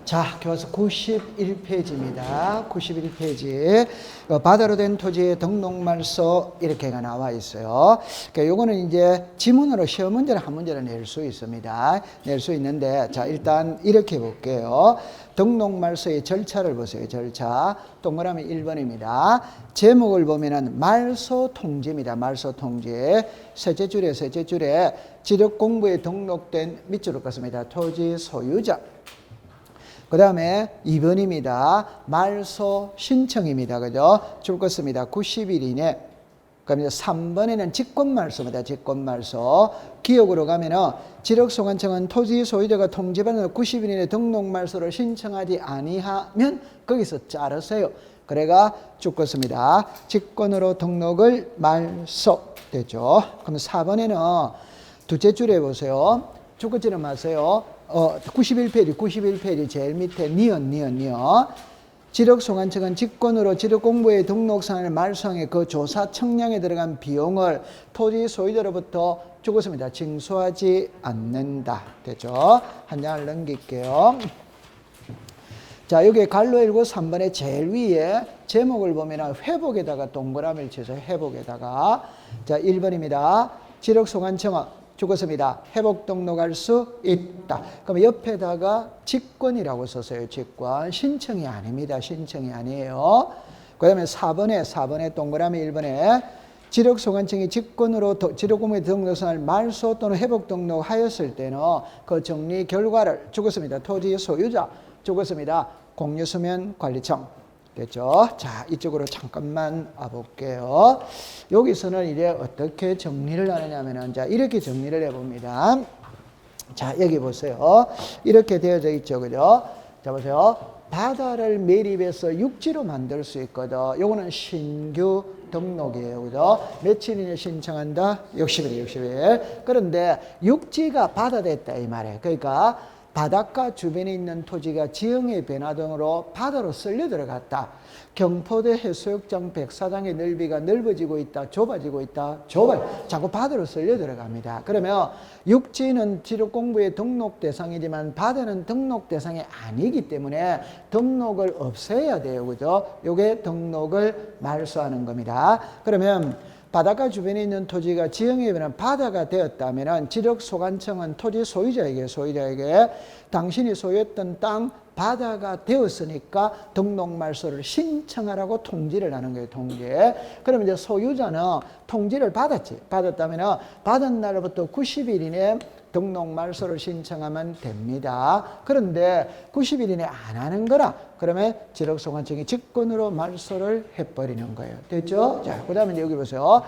자, 교과서 91페이지입니다. 91페이지. 바다로 된 토지의 등록말소 이렇게가 나와 있어요. 그러니까 요거는 이제 지문으로 시험 문제를 한 문제를 낼 수 있습니다. 낼 수 있는데, 자, 일단 이렇게 볼게요. 등록말소의 절차를 보세요. 절차. 동그라미 1번입니다. 제목을 보면은 말소 통지입니다. 말소 통지. 셋째 줄에 지력공부에 등록된 밑줄을 긋습니다. 토지 소유자. 그 다음에 2번입니다. 말소 신청입니다. 그죠? 줄 것입니다. 90일 이내. 그럼 이제 3번에는 직권말소입니다. 직권말소. 기억으로 가면은 지력소관청은 토지 소유자가 통지받은 90일 이내 등록말소를 신청하지 아니하면 거기서 자르세요. 그래가 줄 것입니다. 직권으로 등록을 말소 되죠. 그럼 4번에는 둘째 줄에 보세요. 줄 것지는 마세요. 91페이지 제일 밑에 니은. 지력소관청은 직권으로 지력공부의 등록사항을 말소항에 그 조사 청량에 들어간 비용을 토지 소유자로부터 주겠습니다. 징수하지 않는다. 되죠? 한 장을 넘길게요. 자, 여기 갈로 19 3번의 제일 위에 제목을 보면 회복에다가 동그라미를 쳐서 회복에다가 자, 1번입니다. 지력소관청은 죽었습니다. 회복 등록할 수 있다. 그럼 옆에다가 직권이라고 썼어요. 직권. 신청이 아닙니다. 신청이 아니에요. 그 다음에 4번에 동그라미 1번에 지력소관청이 직권으로 지력공무의 등록상을 말소 또는 회복 등록하였을 때는 그 정리 결과를 죽었습니다. 토지 소유자 죽었습니다. 공유수면 관리청. 됐죠? 자, 이쪽으로 잠깐만 와볼게요. 여기서는 이제 어떻게 정리를 하느냐면은, 자, 이렇게 정리를 해봅니다. 자, 여기 보세요. 이렇게 되어져 있죠. 그죠? 자, 보세요. 바다를 매립해서 육지로 만들 수 있거든. 요거는 신규 등록이에요. 그죠? 며칠이나 신청한다? 60일. 그런데 육지가 바다 됐다, 이 말이에요. 그러니까 바닷가 주변에 있는 토지가 지형의 변화 등으로 바다로 쓸려 들어갔다. 경포대 해수욕장 104장의 넓이가 넓어지고 있다. 좁아지고 있다. 자꾸 바다로 쓸려 들어갑니다. 그러면 육지는 지력공부의 등록 대상이지만 바다는 등록 대상이 아니기 때문에 등록을 없애야 돼요. 그죠? 요게 등록을 말소하는 겁니다. 그러면 바닷가 주변에 있는 토지가 지형에 변한 바다가 되었다면 지력소관청은 토지 소유자에게 당신이 소유했던 땅 바다가 되었으니까 등록말소를 신청하라고 통지를 하는 거예요. 통지. 그러면 이제 소유자는 통지를 받았다면 받은 날부터 90일 이내 등록말소를 신청하면 됩니다. 그런데 90일 이내 안 하는 거라 그러면 지력소관청이 직권으로 말소를 해버리는 거예요. 됐죠? 자, 그 다음에 여기 보세요.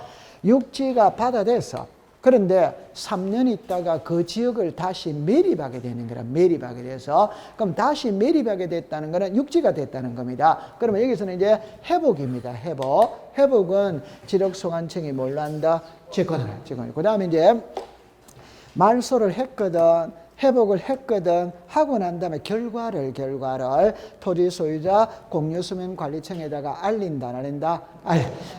육지가 바다 돼서 그런데 3년 있다가 그 지역을 다시 매립하게 되는 거라. 매립하게 돼서 그럼 다시 매립하게 됐다는 거는 육지가 됐다는 겁니다. 그러면 여기서는 이제 회복입니다. 회복은 지력소관청이 뭘로 한다? 직권을. 그 다음에 이제 말소를 했거든. 회복을 했거든. 하고 난 다음에 결과를 토지 소유자 공유수면관리청에다가 알린다, 안 알린다?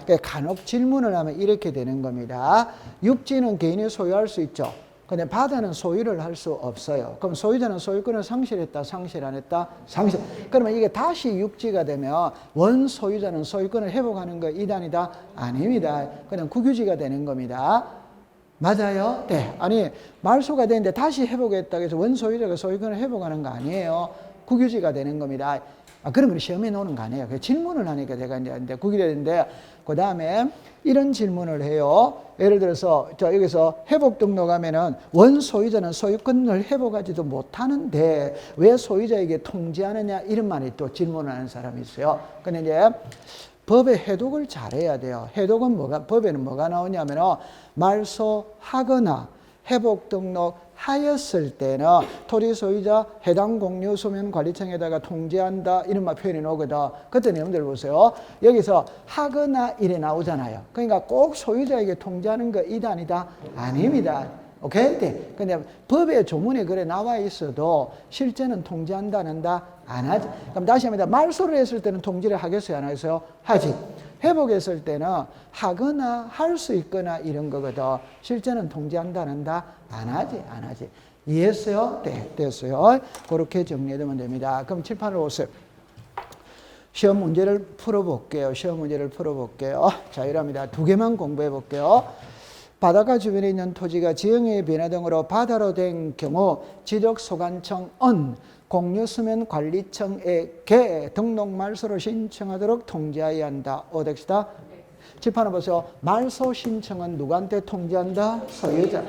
그러니까 간혹 질문을 하면 이렇게 되는 겁니다. 육지는 개인이 소유할 수 있죠. 근데 바다는 소유를 할 수 없어요. 그럼 소유자는 소유권을 상실했다, 상실 안 했다? 상실. 그러면 이게 다시 육지가 되면 원 소유자는 소유권을 회복하는 거 이단이다? 아닙니다. 그냥 국유지가 되는 겁니다. 맞아요? 네. 아니, 말소가 되는데 다시 회복했다고 해서 원소유자가 소유권을 회복하는 거 아니에요. 국유지가 되는 겁니다. 그런 걸 시험에 놓는 거 아니에요. 질문을 하니까 제가 이제 국유지가 되는데, 그 다음에 이런 질문을 해요. 예를 들어서, 여기서 회복 등록하면은 원소유자는 소유권을 회복하지도 못하는데 왜 소유자에게 통지하느냐? 이런 말이 또 질문을 하는 사람이 있어요. 근데 이제 법의 해독을 잘해야 돼요. 해독은 법에는 뭐가 나오냐면은 말소하거나 회복 등록하였을 때는 토지 소유자 해당 공유수면관리청에다가 통지한다 이런 말 표현이 나오거든. 그때 여러분들 보세요. 여기서 하거나 이래 나오잖아요. 그러니까 꼭 소유자에게 통지하는 거 이다 아니다? 아닙니다. 오케이? 네. 근데 법의 조문에 그래 나와 있어도 실제는 통지한다, 안 한다? 안 하지. 그럼 다시 합니다. 말소를 했을 때는 통지를 하겠어요, 안 하겠어요? 하지. 회복했을 때는 하거나 할 수 있거나 이런 거거든. 실제는 통지한다, 안 한다? 안 하지. 이해했어요? 네, 됐어요. 그렇게 정리해두면 됩니다. 그럼 칠판으로 오세요. 시험 문제를 풀어볼게요. 시험 문제를 풀어볼게요. 자, 이랍니다. 두 개만 공부해 볼게요. 바닷가 주변에 있는 토지가 지형의 변화 등으로 바다로 된 경우 지적소관청은 공유수면관리청에게 등록 말소를 신청하도록 통지해야 한다. 어떻시다? 칠판을 보세요. 말소 신청은 누구한테 통지한다? 소유자.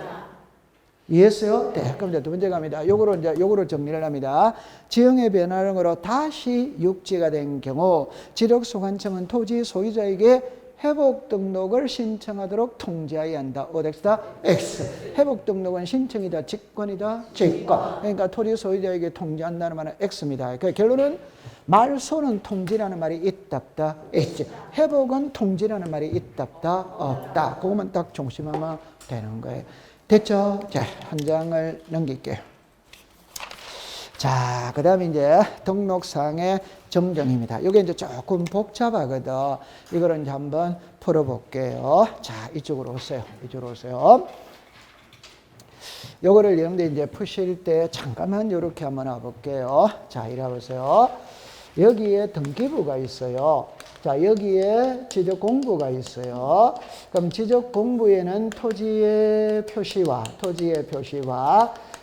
이해했어요? 네. 그럼 이제 두 번째 갑니다. 요거로 정리를 합니다. 지형의 변화로 다시 육지가 된 경우 지적소관청은 토지 소유자에게 회복 등록을 신청하도록 통지해야 한다. 어디다? X. 회복 등록은 신청이다, 직권이다, 직권. 그러니까 토지 소유자에게 통지한다는 말은 X입니다. 그러니까 결론은 말소는 통지라는 말이 있다, 없다, 있지. 회복은 통지라는 말이 있다, 없다, 없다. 그것만 딱 중심하면 되는 거예요. 됐죠? 자, 한 장을 넘길게요. 자, 그 다음에 이제 등록상의 정정입니다. 이게 이제 조금 복잡하거든. 이거를 이제 한번 풀어볼게요. 자, 이쪽으로 오세요. 이쪽으로 오세요. 요거를 여러분들 이제 푸실 때 잠깐만 이렇게 한번 와볼게요. 자, 이리 와보세요. 여기에 등기부가 있어요. 자, 여기에 지적공부가 있어요. 그럼 지적공부에는 토지의 표시와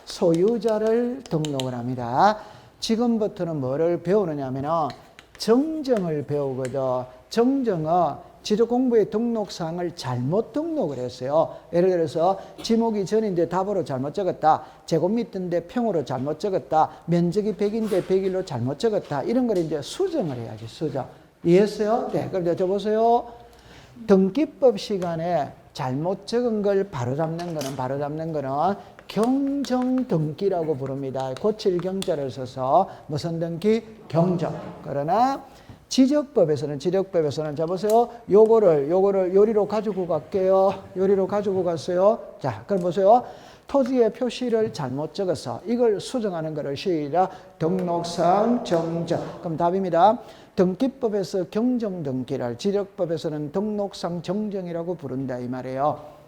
소유자를 등록을 합니다. 지금부터는 뭐를 배우느냐 하면 정정을 배우거든. 정정은 지적공부의 등록사항을 잘못 등록을 했어요. 예를 들어서 지목이 전인데 답으로 잘못 적었다. 제곱미터인데 평으로 잘못 적었다. 면적이 100인데 100일로 잘못 적었다. 이런 걸 이제 수정을 해야지, 수정. 이해했어요? 네. 그럼 이제 저 보세요. 등기법 시간에 잘못 적은 걸 바로잡는 거는 경정등기라고 부릅니다. 고칠 경자를 써서 무슨 등기? 경정. 그러나 지적법에서는 자 보세요. 요거를 요리로 가지고 갈게요. 요리로 가지고 갔어요. 자, 그럼 보세요. 토지의 표시를 잘못 적어서 이걸 수정하는 거를 시작 등록상 정정. 그럼 답입니다. 등기법에서 경정등기를 지적법에서는 등록상 정정이라고 부른다 이 말이에요.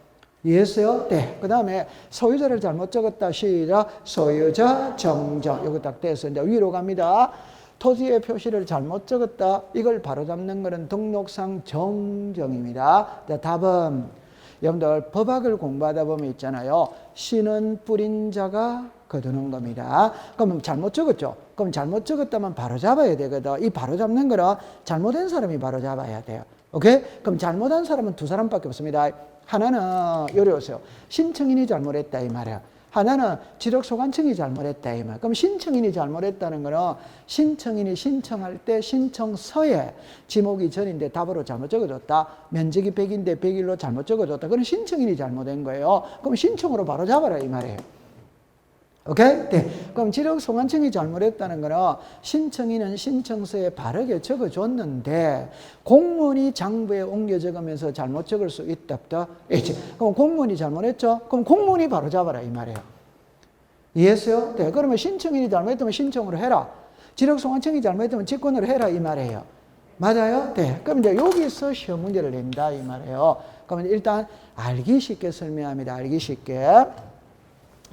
이해했어요? 네. 그 다음에 소유자를 잘못 적었다. 시작 소유자 정정. 요거 딱 돼서 이제 위로 갑니다. 토지의 표시를 잘못 적었다. 이걸 바로잡는 것은 등록상 정정입니다. 자, 답은 여러분들 법학을 공부하다 보면 있잖아요. 씨는 뿌린 자가 거두는 겁니다. 그럼 잘못 적었죠? 그럼 잘못 적었다면 바로잡아야 되거든. 이 바로잡는 거는 잘못한 사람이 바로잡아야 돼요. 오케이? 그럼 잘못한 사람은 두 사람밖에 없습니다. 하나는 요리 오세요. 신청인이 잘못했다 이 말이야. 하나는 지적소관청이 잘못했다 이 말. 그럼 신청인이 잘못했다는 거는 신청인이 신청할 때 신청서에 지목이 전인데 답으로 잘못 적어줬다. 면적이 100인데 100일로 잘못 적어줬다. 그건 신청인이 잘못된 거예요. 그럼 신청으로 바로 잡아라 이 말이에요. 오케이? 네. 그럼 지적소관청이 잘못했다는 거는 신청인은 신청서에 바르게 적어줬는데 공무원이 장부에 옮겨 적으면서 잘못 적을 수 있다 없다? 있지. 그럼 공무원이 잘못했죠? 그럼 공무원이 바로 잡아라 이 말이에요. 이해했어요? 네. 그러면 신청인이 잘못했다면 신청으로 해라. 지적소관청이 잘못했다면 직권으로 해라 이 말이에요. 맞아요? 네. 그럼 이제 여기서 시험 문제를 낸다 이 말이에요. 그러면 일단 알기 쉽게 설명합니다. 알기 쉽게.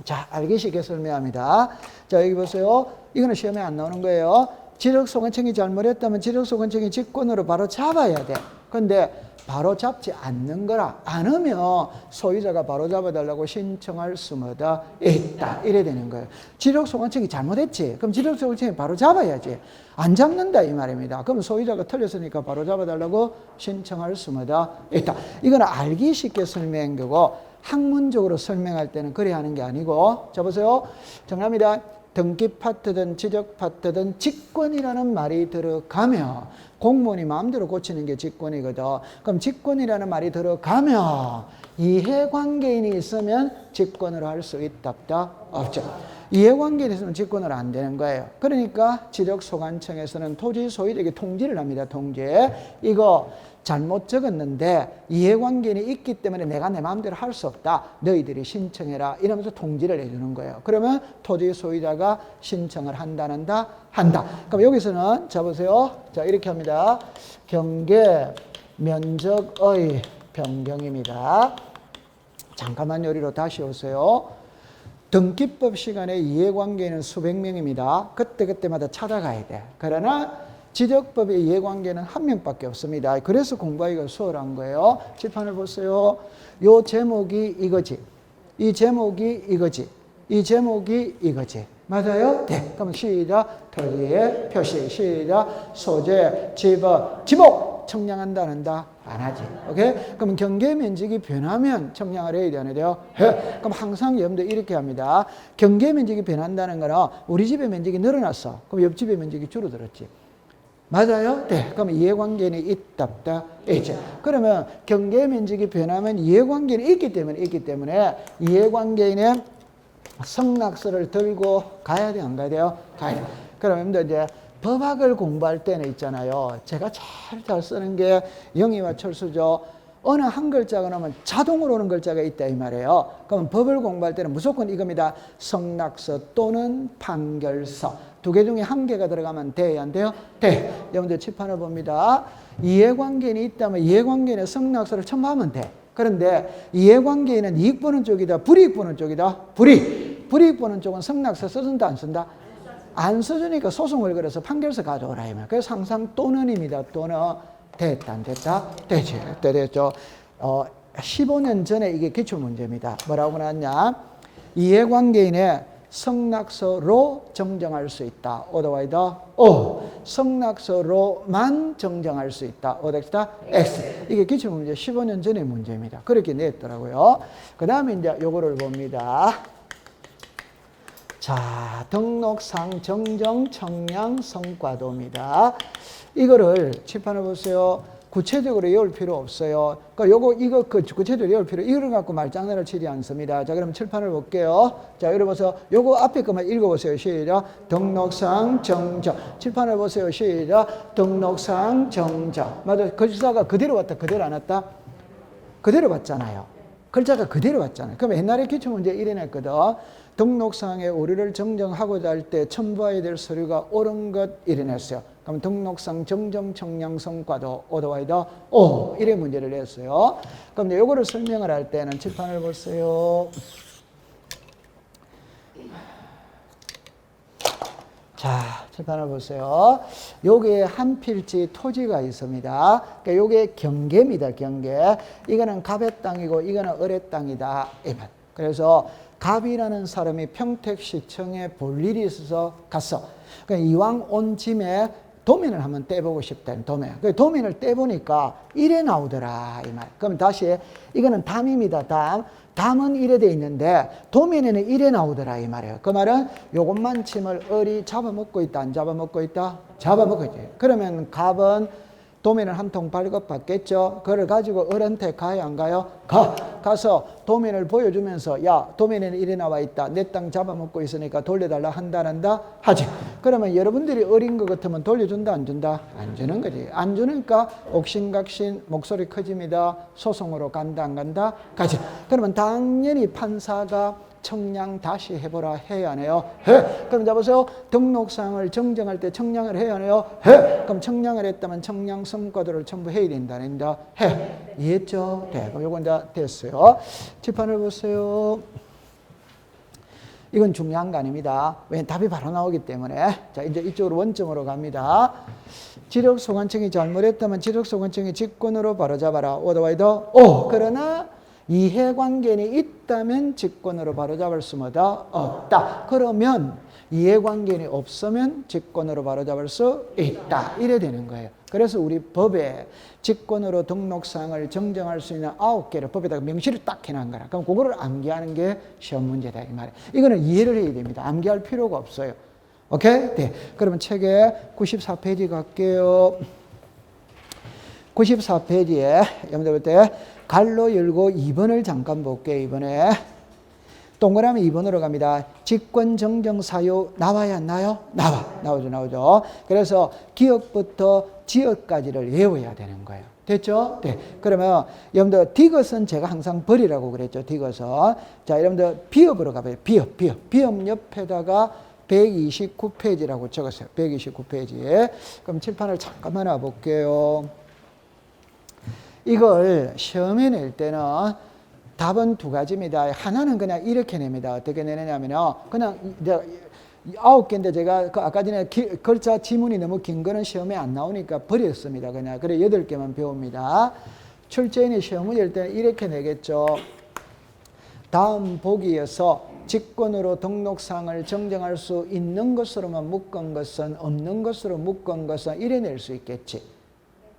자, 알기 쉽게 설명합니다. 자, 여기 보세요. 이거는 시험에 안 나오는 거예요. 지적소관청이 잘못했다면 지적소관청이 직권으로 바로 잡아야 돼. 근데 바로 잡지 않는 거라. 않으면 소유자가 바로 잡아달라고 신청할 수마다 있다. 이래 되는 거예요. 지적소관청이 잘못했지. 그럼 지적소관청이 바로 잡아야지. 안 잡는다 이 말입니다. 그럼 소유자가 틀렸으니까 바로 잡아달라고 신청할 수마다 있다. 이건 알기 쉽게 설명한 거고 학문적으로 설명할 때는 그래 하는 게 아니고 자 보세요. 정답입니다. 등기 파트든 지적 파트든 직권이라는 말이 들어가면 공무원이 마음대로 고치는 게 직권이거든. 그럼 직권이라는 말이 들어가면 이해관계인이 있으면 직권으로 할 수 있다 없다? 없죠. 이해관계인이 있으면 직권으로 안 되는 거예요. 그러니까 지적소관청에서는 토지 소유자에게 통지를 합니다. 통지. 이거 잘못 적었는데 이해관계인이 있기 때문에 내가 내 마음대로 할 수 없다. 너희들이 신청해라. 이러면서 통지를 해주는 거예요. 그러면 토지 소유자가 신청을 한다. 그럼 여기서는 자 보세요. 자 이렇게 합니다. 경계 면적의 변경입니다. 잠깐만 여기로 다시 오세요. 등기법 시간에 이해관계는 수백 명입니다. 그때그때마다 찾아가야 돼. 그러나 지적법의 이해관계는 한 명밖에 없습니다. 그래서 공부하기가 수월한 거예요. 칠판을 보세요. 요 제목이 이거지. 이 제목이 이거지. 이 제목이 이거지. 맞아요? 네. 그럼 시작. 토지의 표시. 시작. 소재, 지법, 지목. 청량한다는다? 안 하지. 오케이? 그럼 경계 면적이 변하면 청량을 해야 되는데요. 해. 그럼 항상 여러분들 이렇게 합니다. 경계 면적이 변한다는 거는 우리 집의 면적이 늘어났어. 그럼 옆집의 면적이 줄어들었지. 맞아요? 네. 그럼 이해관계는 있다, 없다, 있지. 그러면 경계 면적이 변하면 이해관계는 있기 때문에 이해관계는 성낙서를 들고 가야 돼, 안 가야 돼요? 가야 돼. 그러면 이제 법학을 공부할 때는 있잖아요. 제가 제일 잘 쓰는 게 영희와 철수죠. 어느 한 글자가 나오면 자동으로 오는 글자가 있다 이 말이에요. 그럼 법을 공부할 때는 무조건 이겁니다. 성낙서 또는 판결서. 두 개 중에 한 개가 들어가면 돼야 안 돼요? 돼. 여러분들 칠판을 봅니다. 이해관계는 있다면 이해관계는 성낙서를 첨부하면 돼. 그런데 이해관계는 이익 보는 쪽이다, 불이익 보는 쪽이다. 불이익 보는 쪽은 성낙서 써준다, 안 쓴다? 안 써주니까 소송을 걸어서 판결서 가져오라. 그래서 항상 또는입니다. 또는 됐다, 안 됐다? 되지. 됐죠. 15년 전에 이게 기출문제입니다. 뭐라고 나왔냐? 이해관계인의 성낙서로 정정할 수 있다. otherwise, 성낙서로만 정정할 수 있다. otherwise, X. 이게 기출문제 15년 전의 문제입니다. 그렇게 냈더라고요. 그 다음에 이제 요거를 봅니다. 자, 등록상 정정 청량 성과도입니다. 이거를 칠판을 보세요. 구체적으로 외울 필요 없어요. 이거 구체적으로 외울 필요, 이걸 갖고 말장난을 치지 않습니다. 자, 그럼 칠판을 볼게요. 자, 여기 보세요. 요거 앞에 것만 읽어보세요. 시작. 등록상 정정. 칠판을 보세요. 시작. 등록상 정정. 맞아. 글자가 그대로 왔다, 그대로 안 왔다? 그대로 왔잖아요. 글자가 그대로 왔잖아요. 그럼 옛날에 기출문제 이래냈거든. 등록상의 오류를 정정하고자 할 때 첨부해야 될 서류가 옳은 것 이래냈어요. 그럼 등록상 정정 청량 성과도 otherwise, 이래 문제를 냈어요. 그럼 이거를 설명을 할 때는 칠판을 보세요. 자, 칠판을 보세요. 요게 한 필지 토지가 있습니다. 그러니까 요게 경계입니다, 경계. 이거는 갑의 땅이고 이거는 을의 땅이다. 그래서 갑이라는 사람이 평택시청에 볼 일이 있어서 갔어. 그러니까 이왕 온 짐에 도면을 한번 떼보고 싶다. 도면. 그 도면을 떼보니까 이래 나오더라. 이 말. 그럼 다시 이거는 담입니다. 담. 담은 이래 돼 있는데 도면에는 이래 나오더라. 이 말이에요. 그 말은 요것만 침을 을이 잡아먹고 있다. 안 잡아먹고 있다? 잡아먹고 있지. 그러면 갑은 도면을 한 통 발급받겠죠. 그걸 가지고 을한테 가요, 안 가요? 가서 도면을 보여주면서 야, 도면에는 이래 나와 있다. 내 땅 잡아먹고 있으니까 돌려달라 한다 하지. 그러면 여러분들이 어린 것 같으면 돌려준다, 안 준다? 안 주는 거지. 안 주니까 옥신각신 목소리 커집니다. 소송으로 간다, 안 간다? 가지. 그러면 당연히 판사가 청량 다시 해보라 해야 하네요. 해. 그럼 잡으세요. 등록상을 정정할 때 청량을 해야 하네요. 해. 그럼 청량을 했다면 청량 성과도를 전부 해야 된다. 된다. 해. 이해했죠? 네. 그럼 요건 다 됐어요. 칠판을 보세요. 이건 중요한 거 아닙니다. 왜냐면 답이 바로 나오기 때문에. 자, 이제 이쪽으로 원점으로 갑니다. 지력소관청이 잘못했다면 지력소관청이 직권으로 바로잡아라. otherwise, 그러나 이해관계는 있다면 직권으로 바로잡을 수마다 없다. 그러면 이해관계는 없으면 직권으로 바로잡을 수 있다. 이래 되는 거예요. 그래서 우리 법에 직권으로 등록상을 정정할 수 있는 9개를 법에다가 명시를 딱 해놓은 거라. 그럼 그거를 암기하는 게 시험 문제다. 이 말이에요. 이거는 이해를 해야 됩니다. 암기할 필요가 없어요. 오케이? 네. 그러면 책에 94페이지 갈게요. 94페이지에 여러분들 볼 때 갈로 열고 2번을 잠깐 볼게요. 이번에 동그라미 2번으로 갑니다. 직권 정정 사유 나와야 안 나요? 나오죠. 그래서 기억부터 지역까지를 외워야 되는 거예요. 됐죠? 네. 그러면 여러분들 디귿은 제가 항상 버리라고 그랬죠. 디귿은. 자, 여러분들 비읍으로 가봐요. 비읍. 비읍 옆에다가 129페이지라고 적었어요. 129페이지에. 그럼 칠판을 잠깐만 와볼게요. 이걸 시험에 낼 때는 답은 두 가지입니다. 하나는 그냥 이렇게 냅니다. 어떻게 내느냐면요. 그냥 이제 9개인데 제가 그 아까 전에 글자 지문이 너무 긴 거는 시험에 안 나오니까 버렸습니다. 그냥. 그래 8개만 배웁니다. 출제인이 시험 문제일 때는 이렇게 내겠죠. 다음 보기에서 직권으로 등록상을 정정할 수 있는 것으로만 묶은 것은 없는 것으로 묶은 것은 이래 낼 수 있겠지.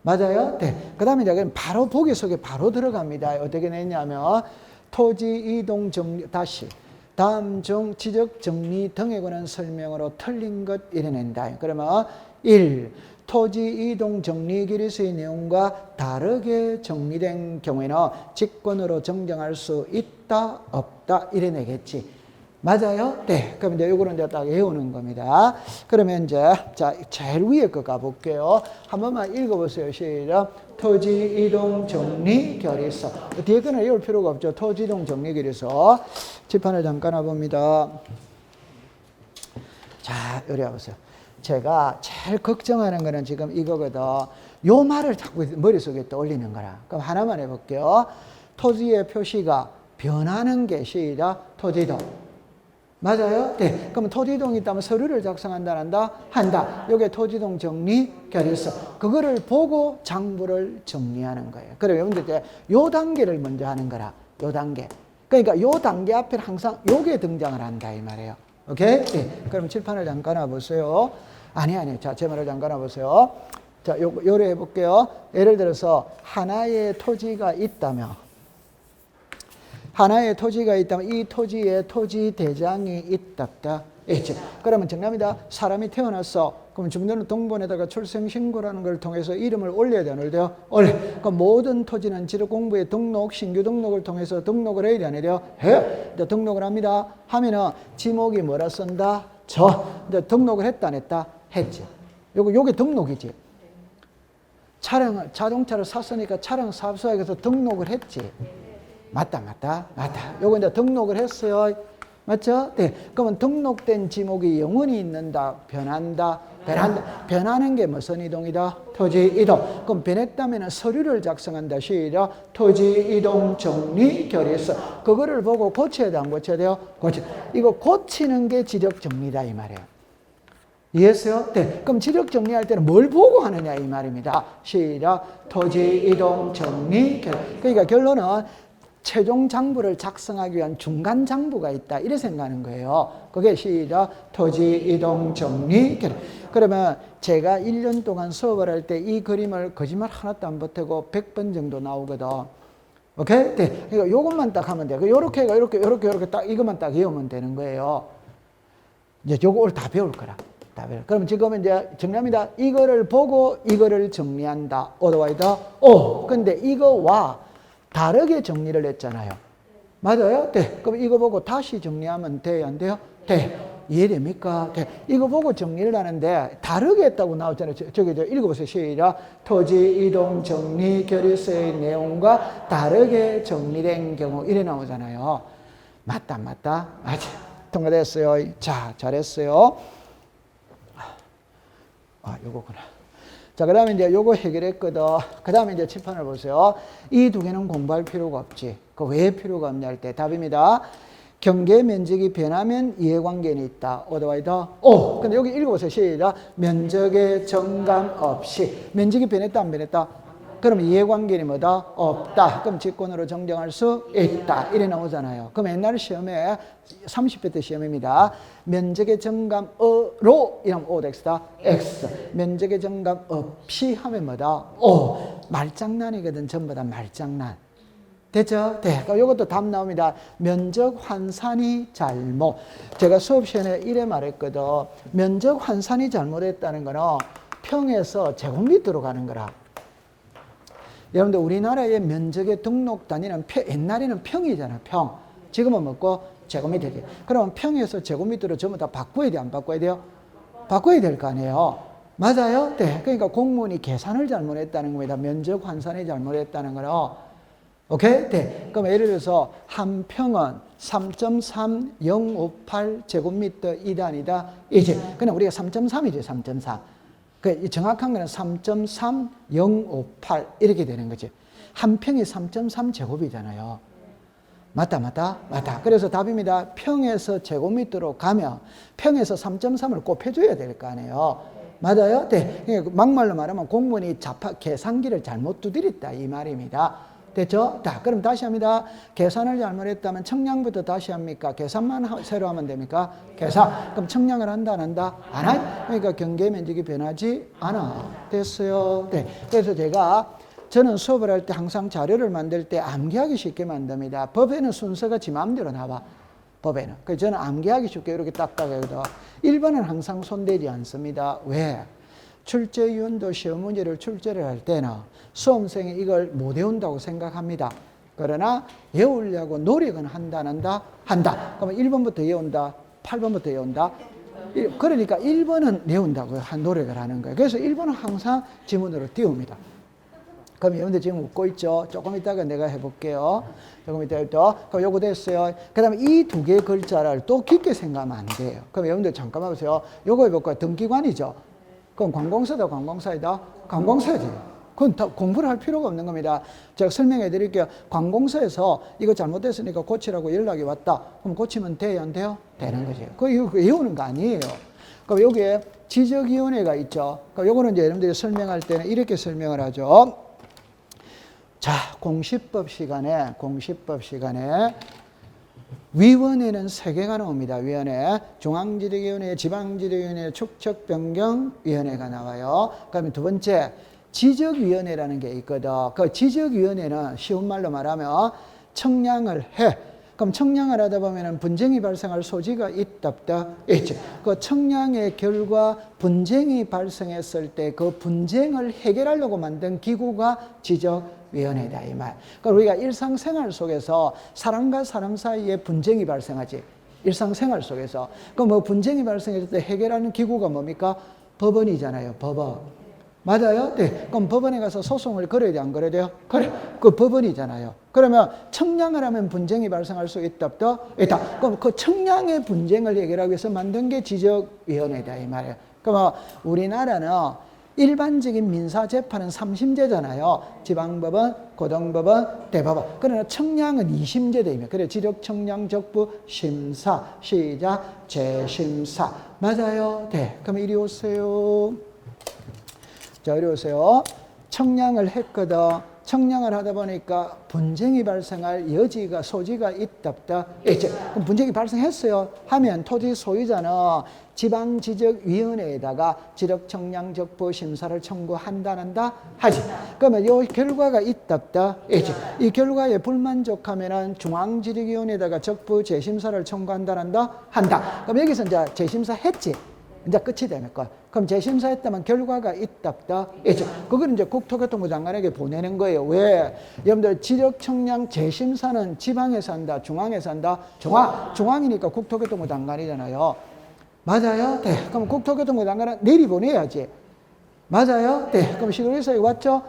맞아요? 네. 그 다음에 이제 바로 보기 속에 바로 들어갑니다. 어떻게 냈냐면 토지 이동 정리 다시 다음 중 지적 정리 등에 관한 설명으로 틀린 것 이래 낸다. 그러면 1. 토지 이동 정리 기리수의 내용과 다르게 정리된 경우에는 직권으로 정정할 수 있다 없다 이래 내겠지. 맞아요? 네. 그럼 이제 요거는 이제 딱 외우는 겁니다. 그러면 이제, 자, 제일 위에 거 가볼게요. 한 번만 읽어보세요. 시작. 토지 이동 정리 결의서. 뒤에 거는 외울 필요가 없죠. 토지 이동 정리 결의서. 칠판을 잠깐 와봅니다. 자, 요리 와보세요. 제가 제일 걱정하는 거는 지금 이거거든. 요 말을 자꾸 머릿속에 떠올리는 거라. 그럼 하나만 해볼게요. 토지의 표시가 변하는 게 시작. 토지이동. 맞아요? 네. 그러면 토지이동이 있다면 서류를 작성한다, 한다. 요게 토지이동 정리 결의서. 그거를 보고 장부를 정리하는 거예요. 그래요. 여러분들 이제 요 단계를 먼저 하는 거라. 요 단계. 그러니까 요 단계 앞에 항상 요게 등장을 한다, 이 말이에요. 오케이? 네. 그럼 칠판을 잠깐 와보세요. 아니. 자, 제 말을 잠깐 와보세요. 자, 요래 해볼게요. 예를 들어서 하나의 토지가 있다면, 하나의 토지가 있다면 이 토지에 토지 대장이 있다. 있지. 그러면 정답이다. 사람이 태어났어. 그럼 주민등록등본에다가 출생신고라는 걸 통해서 이름을 올려야 돼, 안 올려야 돼요? 올려. 그럼 모든 토지는 지력공부에 등록, 신규 등록을 통해서 등록을 해야 돼, 안 해야 돼요? 해요. 이제 등록을 합니다. 하면은 지목이 뭐라 쓴다? 이제 등록을 했다, 안 했다? 했지. 요게 등록이지. 자동차를 샀으니까 차량 사업소에서 등록을 했지. 맞다. 요거 이제 등록을 했어요. 맞죠? 네. 그러면 등록된 지목이 영원히 있는다, 변한다. 변하는 게 무슨 이동이다? 토지 이동. 그럼 변했다면 서류를 작성한다. 시작. 토지 이동 정리 결의서. 그거를 보고 고쳐야 돼, 안 고쳐야 돼요? 이거 고치는 게 지적 정리다, 이 말이에요. 이해했어요? 네. 그럼 지적 정리할 때는 뭘 보고 하느냐, 이 말입니다. 시작. 토지 이동 정리 결의. 그러니까 결론은 최종 장부를 작성하기 위한 중간 장부가 있다. 이래 생각하는 거예요. 그게 시작. 토지 이동 정리 결의. 그러면 제가 1년 동안 수업을 할 때 이 그림을 거짓말 하나도 안 보태고 100번 정도 나오거든. 오케이? 네. 그러니까 요것만 딱 하면 돼. 요렇게 딱 이것만 딱 외우면 되는 거예요. 이제 요거 오늘 다 배울 거라. 그럼 지금은 이제 정리합니다. 이거를 보고 이거를 정리한다. 오더와이더 오. 근데 이거와 다르게 정리를 했잖아요. 맞아요? 네. 그럼 이거 보고 다시 정리하면 돼요? 안 돼요? 돼. 이해됩니까? 네. 이거 보고 정리를 하는데 다르게 했다고 나왔잖아요. 저기 읽어보세요. 시작. 토지 이동 정리 결의서의 내용과 다르게 정리된 경우 이래 나오잖아요. 맞다. 맞아. 통과됐어요. 자, 잘했어요. 요거구나. 자, 그 다음에 이제 요거 해결했거든. 그 다음에 이제 칠판을 보세요. 이 두 개는 공부할 필요가 없지. 그 왜 필요가 없냐 할 때 답입니다. 경계 면적이 변하면 이해관계는 있다. 오더와이더 오. 근데 여기 읽어보세요. 시작. 면적의 정감 없이. 면적이 변했다, 안 변했다? 그럼 이해관계는 뭐다? 없다. 그럼 직권으로 정정할 수 있다. 이래 나오잖아요. 그럼 옛날 시험에 30회 때 시험입니다. 면적의 정감으로 이러면 Ox다. X. 면적의 정감 없이 하면 뭐다? O. 말장난이거든. 전부 다 말장난. 됐죠? 네. 이것도 답 나옵니다. 면적 환산이 잘못. 제가 수업 시간에 이래 말했거든. 면적 환산이 잘못했다는 거는 평에서 제곱미터로 가는 거라. 여러분들 우리나라의 면적의 등록 단위는 옛날에는 평이잖아. 평. 지금은 뭐고? 제곱미터지. 그러면 평에서 제곱미터로 전부 다 바꿔야 돼, 안 바꿔야 돼요? 바꿔야 될 거 아니에요. 맞아요? 네. 그러니까 공무원이 계산을 잘못했다는 겁니다. 면적 환산이 잘못했다는 거는. 오케이? 네. 그럼 예를 들어서 한 평은 3.3058 제곱미터 2단이다. 이제 그냥 우리가 3.3이죠. 3.3. 그 정확한 거는 3.3058 이렇게 되는 거지. 한 평이 3.3 제곱이잖아요. 맞다. 그래서 답입니다. 평에서 제곱미터로 가면 평에서 3.3을 곱해줘야 될 거 아니에요. 맞아요? 네. 막말로 말하면 공무원이 계산기를 잘못 두드렸다 이 말입니다. 됐죠? 자, 그럼 다시 합니다. 계산을 잘못했다면 청량부터 다시 합니까? 계산만 새로 하면 됩니까? 계산. 그럼 청량을 한다, 안 한다? 안 할? 그러니까 경계 면적이 변하지 않아. 됐어요? 네. 그래서 저는 수업을 할 때 항상 자료를 만들 때 암기하기 쉽게 만듭니다. 법에는 순서가 지 마음대로 나와. 법에는. 그래서 저는 암기하기 쉽게 이렇게 딱딱해도 1번은 항상 손대지 않습니다. 왜? 출제위원도 시험 문제를 출제를 할 때는 수험생이 이걸 못 외운다고 생각합니다. 그러나 외우려고 노력은 한다, 안 한다? 한다. 그러면 1번부터 외운다, 8번부터 외운다. 그러니까 1번은 외운다고 노력을 하는 거예요. 그래서 1번은 항상 지문으로 띄웁니다. 그럼 여러분들 지금 웃고 있죠? 조금 이따가 내가 해볼게요. 조금 이따가 그럼 요거 됐어요. 그 다음에 이 두 개의 글자를 또 깊게 생각하면 안 돼요. 그럼 여러분들 잠깐만 보세요. 요거 해볼까요? 등기관이죠? 그럼 관공서다, 관공사이다? 관공서지. 그건 다 공부를 할 필요가 없는 겁니다. 제가 설명해 드릴게요. 관공서에서 이거 잘못됐으니까 고치라고 연락이 왔다. 그럼 고치면 돼요, 안 돼요? 되는 거죠. 그거 외우는 거 아니에요. 그럼 여기에 지적위원회가 있죠. 그럼 요거는 이제 여러분들이 설명할 때는 이렇게 설명을 하죠. 자, 공시법 시간에 위원회는 3개가 나옵니다. 위원회, 중앙지적위원회, 지방지적위원회, 축척변경위원회가 나와요. 그다음에 두 번째 지적위원회라는 게 있거든. 그 지적위원회는 쉬운 말로 말하면 청량을 해. 그럼 청량을 하다 보면 분쟁이 발생할 소지가 있다 없다? 있죠. 그 청량의 결과 분쟁이 발생했을 때 그 분쟁을 해결하려고 만든 기구가 지적위원회다 이 말. 그러니까 우리가 일상생활 속에서 사람과 사람 사이에 분쟁이 발생하지. 일상생활 속에서. 그 뭐 분쟁이 발생했을 때 해결하는 기구가 뭡니까? 법원이잖아요. 법원. 맞아요? 네. 그럼 법원에 가서 소송을 걸어야 돼, 안 걸어야 돼요? 그래. 그 법원이잖아요. 그러면 청량을 하면 분쟁이 발생할 수 있다, 없다? 있다. 그럼 그 청량의 분쟁을 해결하기 위해서 만든 게 지적위원회다, 이 말이에요. 그러면 우리나라는 일반적인 민사재판은 3심제잖아요. 지방법원, 고등법원, 대법원. 그러나 청량은 2심제입니다. 그래, 지적청량적부 심사, 시작, 재심사. 맞아요? 네. 그럼 이리 오세요. 자, 이리 오세요. 청량을 했거든. 청량을 하다 보니까 분쟁이 발생할 소지가 있다, 없다? 있죠. 그럼 분쟁이 발생했어요. 하면 토지 소유자는 지방지적위원회에다가 지적청량적부 심사를 청구한다, 안 한다? 하지. 그러면 이 결과가 있다, 없다? 있죠. 이 결과에 불만족하면은 중앙지적위원회에다가 적부 재심사를 청구한다, 안 한다? 한다. 그럼 여기서 이제 재심사 했지. 이제 끝이 되는 거. 그럼 재심사했다면 결과가 있다, 없다? 있죠. 그걸 이제 국토교통부 장관에게 보내는 거예요. 왜? 여러분들 지적청량 재심사는 지방에서 한다, 중앙에서 한다? 중앙이니까 국토교통부 장관이잖아요. 맞아요? 네. 그럼 국토교통부 장관은 내리보내야지. 맞아요? 네. 그럼 시도지사에 왔죠?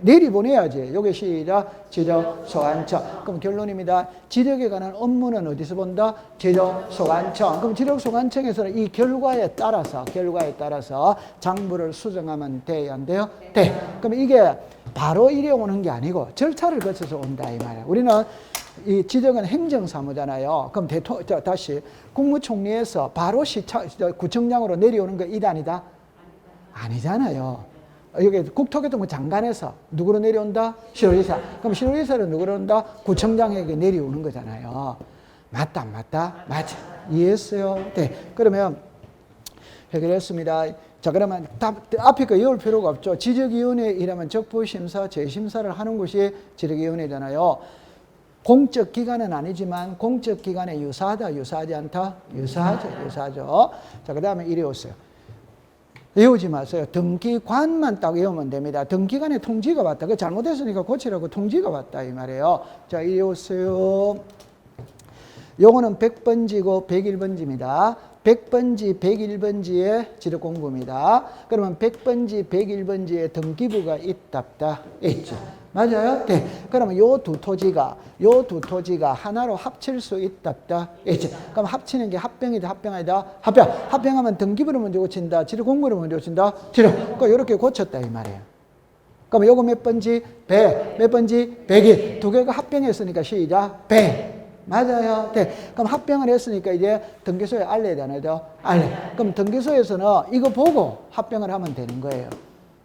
내리보내야지. 여기 시작. 지적소관청. 그럼 결론입니다. 지적에 관한 업무는 어디서 본다? 지적소관청. 그럼 지적소관청에서는 이 결과에 따라서 장부를 수정하면 돼요, 안 돼요? 네. 그럼 이게 바로 이래 오는 게 아니고 절차를 거쳐서 온다 이 말이에요. 우리는 이 지적은 행정사무잖아요. 그럼 다시 국무총리에서 바로 구청장으로 내려오는 거 이단이다? 아니잖아요. 여기 국토교통부 장관에서 누구로 내려온다? 시도지사. 그럼 시도지사는 누구로 온다? 구청장에게 내려오는 거잖아요. 맞다, 안 맞다? 맞아. 이해했어요? 네. 그러면 해결했습니다. 자, 그러면 앞에 거 외울 필요가 없죠. 지적위원회이라면 적부심사, 재심사를 하는 곳이 지적위원회잖아요. 공적 기관은 아니지만 공적 기관에 유사하다, 유사하지 않다? 유사하죠. 자, 그 다음에 이리 오세요. 외우지 마세요. 등기관만 딱 외우면 됩니다. 등기관에 통지가 왔다. 그 잘못했으니까 고치라고 통지가 왔다 이 말이에요. 자, 이리 오세요. 요거는 100번지고 101번지입니다. 100번지, 101번지의 지력 공부입니다. 그러면 100번지, 101번지에 등기부가 있다, 없다? 있죠. 맞아요? 네. 그러면 요 두 토지가 하나로 합칠 수 있다, 없다? 있죠. 그럼 합치는 게 합병이다, 합병 아니다? 합병하면 등기부를 먼저 고친다, 지력 공부를 먼저 고친다? 지력. 그 요렇게 고쳤다, 이 말이에요. 그럼 요거 몇 번지? 100. 몇 번지? 101. 두 개가 합병했으니까 시작. 100. 맞아요. 네. 그럼 합병을 했으니까 이제 등기소에 알려야 되나요? 알려. 그럼 등기소에서는 이거 보고 합병을 하면 되는 거예요.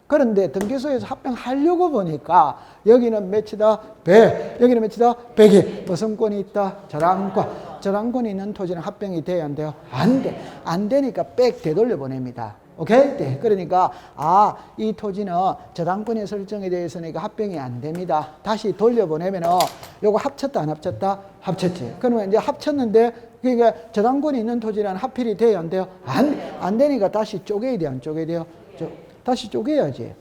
그런데 등기소에서 합병하려고 보니까 여기는 몇이다? 100. 여기는 몇이다? 100이. 무슨 권이 있다? 저당권. 저당권이 있는 토지는 합병이 돼야 안 돼요? 안 돼. 안 되니까 백 되돌려 보냅니다. 오케이? 네. 그러니까 이 토지는 저당권이 설정이 되어 있으니까 합병이 안 됩니다. 다시 돌려보내면은 요거 합쳤다 안 합쳤다? 합쳤지. 그러면 이제 합쳤는데 그러니까 저당권이 있는 토지는 합필이 돼야 안 돼요? 안 되니까 다시 쪼개야 돼요? 안 쪼개야 돼요? 다시 쪼개야지.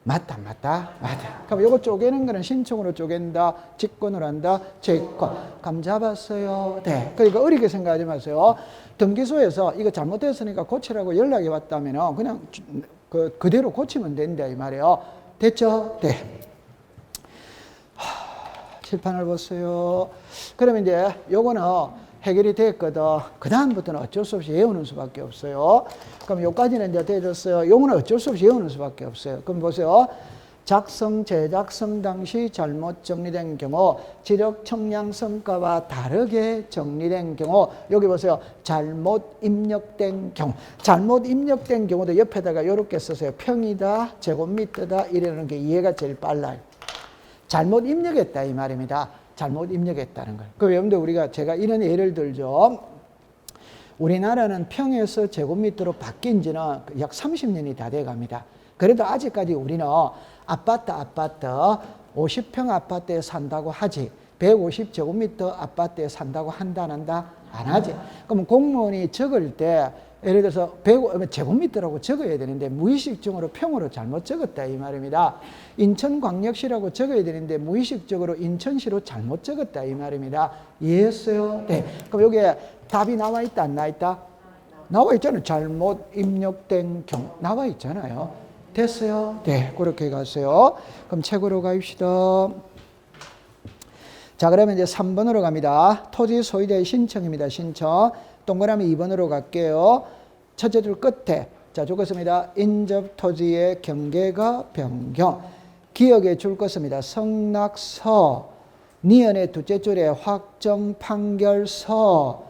맞다. 그럼 요거 쪼개는 거는 신청으로 쪼갠다, 직권으로 한다, 재권. 감 잡았어요? 네. 그러니까 어렵게 생각하지 마세요. 등기소에서 이거 잘못됐으니까 고치라고 연락이 왔다면 그냥 그대로 고치면 된다 이 말이에요. 됐죠? 네. 칠판을 보세요. 그러면 이제 요거는 해결이 됐거든. 그 다음부터는 어쩔 수 없이 외우는 수밖에 없어요. 그럼 요까지는 이제 되졌어요. 요거는 어쩔 수 없이 외우는 수밖에 없어요. 그럼 보세요. 작성, 재작성 당시 잘못 정리된 경우 지적 청량 성과와 다르게 정리된 경우 여기 보세요. 잘못 입력된 경우 잘못 입력된 경우도 옆에다가 이렇게 쓰세요. 평이다, 제곱미터다 이러는 게 이해가 제일 빨라요. 잘못 입력했다 이 말입니다. 잘못 입력했다는 거예요. 그럼 여러분들 제가 이런 예를 들죠. 우리나라는 평에서 제곱미터로 바뀐 지는 약 30년이 다 돼 갑니다. 그래도 아직까지 우리는 아파트 50평 아파트에 산다고 하지 150제곱미터 아파트에 산다고 한다 안 한다? 안 하지. 그럼 공무원이 적을 때 예를 들어서 100제곱미터라고 적어야 되는데 무의식적으로 평으로 잘못 적었다 이 말입니다. 인천광역시라고 적어야 되는데 무의식적으로 인천시로 잘못 적었다 이 말입니다. 이해했어요? 네. 그럼 여기에 답이 나와 있다 안 나와 있다? 나와 있잖아요. 잘못 입력된 경우 나와 있잖아요. 됐어요? 네. 그렇게 가세요. 그럼 책으로 가입시다. 자, 그러면 이제 3번으로 갑니다. 토지 소유자의 신청입니다. 신청. 동그라미 2번으로 갈게요. 첫째 줄 끝에 자 적었습니다. 인접 토지의 경계가 변경. 기억에 줄 것입니다. 성낙서. 니은의 둘째 줄에 확정 판결서.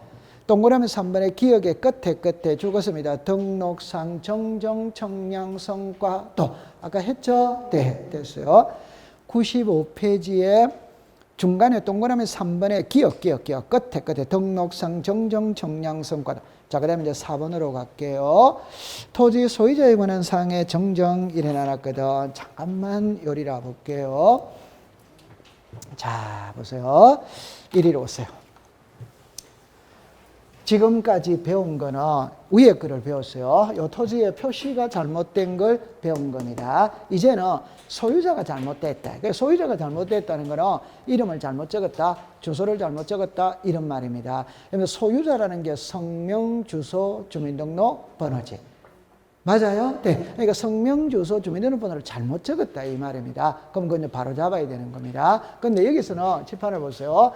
동그라미 3번의 기억의 끝에 줄 것입니다. 등록상 정정 청량 성과도. 아까 했죠? 네, 됐어요. 95페이지에 중간에 동그라미 3번에 기억 끝에 등록상 정정 청량 성과도. 자, 그 다음에 이제 4번으로 갈게요. 토지 소유자에 관한 사항의 정정 일어나놨거든. 잠깐만 요리라 볼게요. 자, 보세요. 이리로 오세요. 지금까지 배운 거는 위에 거를 배웠어요. 이 토지의 표시가 잘못된 걸 배운 겁니다. 이제는 소유자가 잘못됐다. 소유자가 잘못됐다는 거는 이름을 잘못 적었다, 주소를 잘못 적었다 이런 말입니다. 그러면 소유자라는 게 성명, 주소, 주민등록 번호지. 맞아요? 네. 그러니까 성명, 주소, 주민등록번호를 잘못 적었다 이 말입니다. 그럼 그건 바로 잡아야 되는 겁니다. 그런데 여기서는 칠판을 보세요.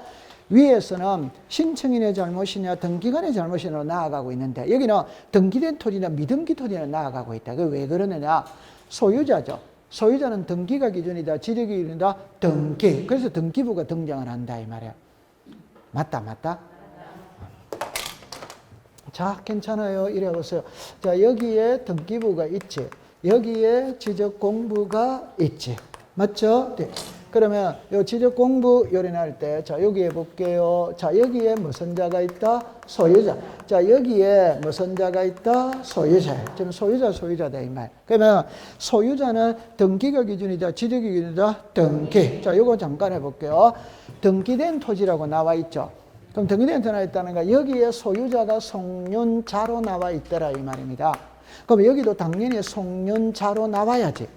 위에서는 신청인의 잘못이냐 등기관의 잘못이냐 나아가고 있는데 여기는 등기된 토지나 미등기 토지나 나아가고 있다. 그게 왜 그러느냐? 소유자죠. 소유자는 등기가 기준이다. 지력이 기준이다. 등기. 그래서 등기부가 등장을 한다 이 말이야. 맞다? 자, 괜찮아요. 이래 보세요. 자, 여기에 등기부가 있지. 여기에 지적공부가 있지. 맞죠? 네. 그러면 요 지적공부 요리할 때, 자, 여기에 볼게요. 자, 여기에 무슨 자가 있다? 소유자. 자, 여기에 무슨 자가 있다? 소유자. 지금 소유자다, 이 말. 그러면 소유자는 등기가 기준이다, 지적이 기준이다, 등기. 자, 요거 잠깐 해볼게요. 등기된 토지라고 나와 있죠. 그럼 등기된 토지가 나와 있다는 거, 여기에 소유자가 송년자로 나와 있더라, 이 말입니다. 그럼 여기도 당연히 송년자로 나와야지.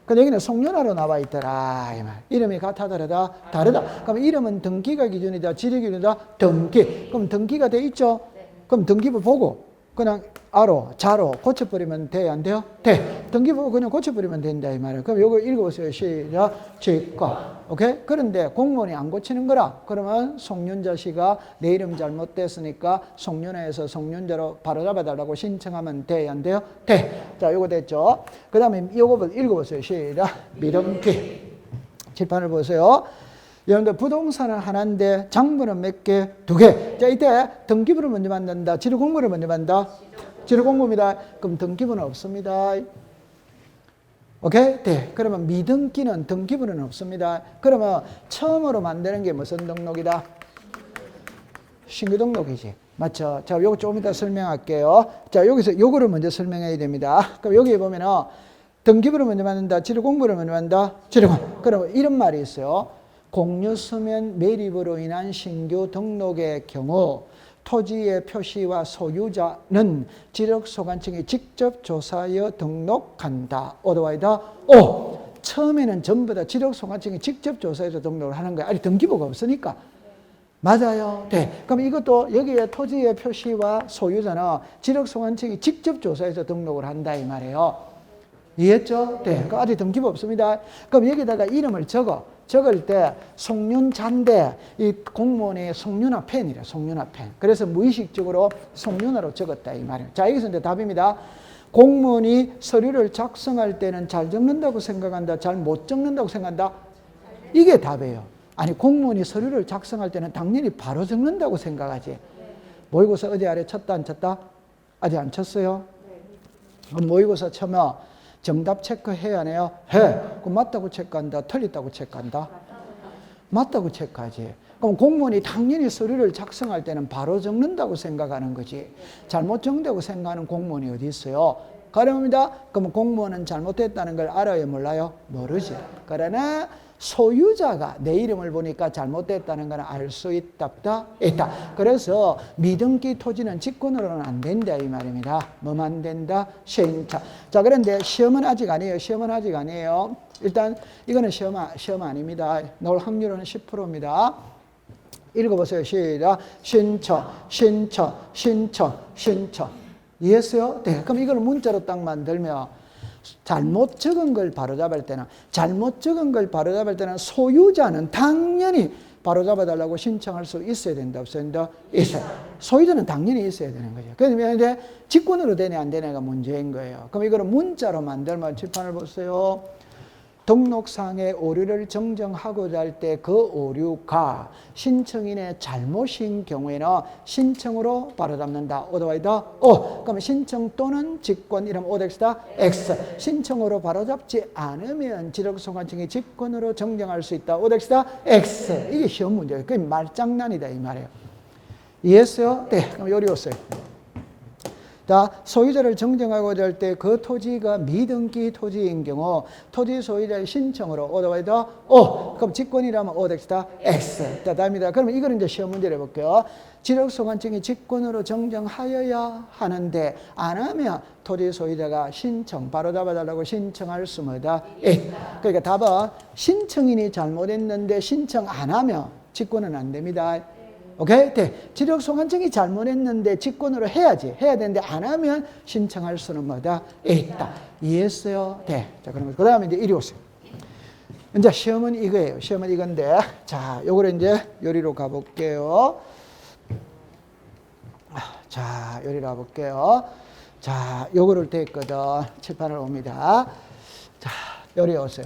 근데 여기는 송년화로 나와 있더라 이 말. 이름이 같아 다르다? 다르다. 그럼 이름은 등기가 기준이다, 지력 기준이다, 등기. 그럼 등기가 돼 있죠? 그럼 등기부 보고 그냥 아로, 자로 고쳐버리면 돼요? 안 돼요? 돼. 등기부 그냥 고쳐버리면 된다 이 말이에요. 그럼 요거 읽어보세요. 시작. 직과. 오케이? 그런데 공무원이 안 고치는 거라. 그러면 송년자 씨가 내 이름 잘못됐으니까 송년회에서 송년자로 바로 잡아달라고 신청하면 돼요? 안 돼요? 돼. 자, 요거 됐죠? 그 다음에 요거 읽어보세요. 시작. 미등기. 칠판을 보세요. 여러분들 부동산은 하나인데 장부는 몇 개? 2개. 자, 이때 등기부를 먼저 만든다. 지르공부를 먼저 만든다. 지르공부입니다. 그럼 등기부는 없습니다. 오케이? 네. 그러면 미등기는 등기부는 없습니다. 그러면 처음으로 만드는 게 무슨 등록이다? 신규 등록이지. 맞죠? 자, 요거 조금 이따 설명할게요. 자, 여기서 요거를 먼저 설명해야 됩니다. 그럼 여기 보면은 등기부를 먼저 만든다. 지르공부를 먼저 만든다. 지르공. 그럼 이런 말이 있어요. 공유수면 매립으로 인한 신규 등록의 경우 토지의 표시와 소유자는 지력소관청이 직접 조사하여 등록한다. 오더와이다. 오! 처음에는 전부 다 지력소관청이 직접 조사해서 등록을 하는 거야. 아니, 등기부가 없으니까. 맞아요. 네. 그럼 이것도 여기에 토지의 표시와 소유자는 지력소관청이 직접 조사해서 등록을 한다 이 말이에요. 이해했죠? 네. 그러니까 아직 등기부 없습니다. 그럼 여기다가 이름을 적을 때 송윤자인데 이 공무원의 송윤아 펜이래. 송윤아 펜. 그래서 무의식적으로 송윤아로 적었다 이 말이에요. 자, 여기서 이제 답입니다. 공무원이 서류를 작성할 때는 잘 적는다고 생각한다. 잘 못 적는다고 생각한다. 이게 답이에요. 아니, 공무원이 서류를 작성할 때는 당연히 바로 적는다고 생각하지. 모의고사 어제 아래 쳤다 안 쳤다? 아직 안 쳤어요? 모의고사 쳐면 정답 체크해야 하네요. 해. 그럼 맞다고 체크한다. 틀렸다고 체크한다. 맞다고 체크하지. 그럼 공무원이 당연히 서류를 작성할 때는 바로 적는다고 생각하는 거지. 잘못 적는다고 생각하는 공무원이 어디 있어요? 그럽니다. 그럼 공무원은 잘못됐다는 걸 알아요? 몰라요? 모르지. 그러나 소유자가 내 이름을 보니까 잘못됐다는 건 알 수 있다. 그래서 미등기 토지는 직권으로는 안 된다 이 말입니다. 뭐만 안 된다? 시행차. 자, 그런데 시험은 아직 아니에요. 시험은 아직 아니에요. 일단 이거는 시험 아닙니다. 나올 확률은 10%입니다. 읽어보세요. 시작. 신청. 이해했어요? 네. 그럼 이걸 문자로 딱 만들면 잘못 적은 걸 바로잡을 때는 소유자는 당연히 바로잡아달라고 신청할 수 있어야 된다. 없어야 된다? 있어요. 소유자는 당연히 있어야 되는 거죠. 그런데 직권으로 되냐 안 되냐가 문제인 거예요. 그럼 이거를 문자로 만들면 칠판을 보세요. 등록상의 오류를 정정하고자 할 때 그 오류가 신청인의 잘못인 경우에는 신청으로 바로잡는다. 오더와이다. 오. 그러면 신청 또는 직권 이러면 오덱스다. X. 신청으로 바로잡지 않으면 지력소관청이 직권으로 정정할 수 있다. 오덱스다. X. 이게 시험 문제예요. 그게 말장난이다 이 말이에요. 이해했어요? 네. 그럼 요리 오세요. 자, 소유자를 정정하고자 할 때 그 토지가 미등기 토지인 경우 토지 소유자의 신청으로 오더와이더 O. 그럼 직권이라면 O덱스다 X. 자, 다음입니다. 그러면 이거는 이제 시험 문제를 해볼게요. 지력소관청이 직권으로 정정하여야 하는데 안 하면 토지 소유자가 신청, 바로 잡아달라고 신청할 수 뭐다? 그러니까 답은 신청인이 잘못했는데 신청 안 하면 직권은 안 됩니다. 오케이? 네. 지력소관청이 잘못했는데 직권으로 해야지. 해야 되는데 안 하면 신청할 수는 뭐다? 있다. 이해했어요? 네. 자, 그러면 그 다음에 이제 이리 오세요. 이제 시험은 이거예요. 시험은 이건데. 자, 요거를 이제 요리로 가볼게요. 자, 요리로 가볼게요. 자, 요거를 됐거든. 칠판을 옵니다. 자, 요리 오세요.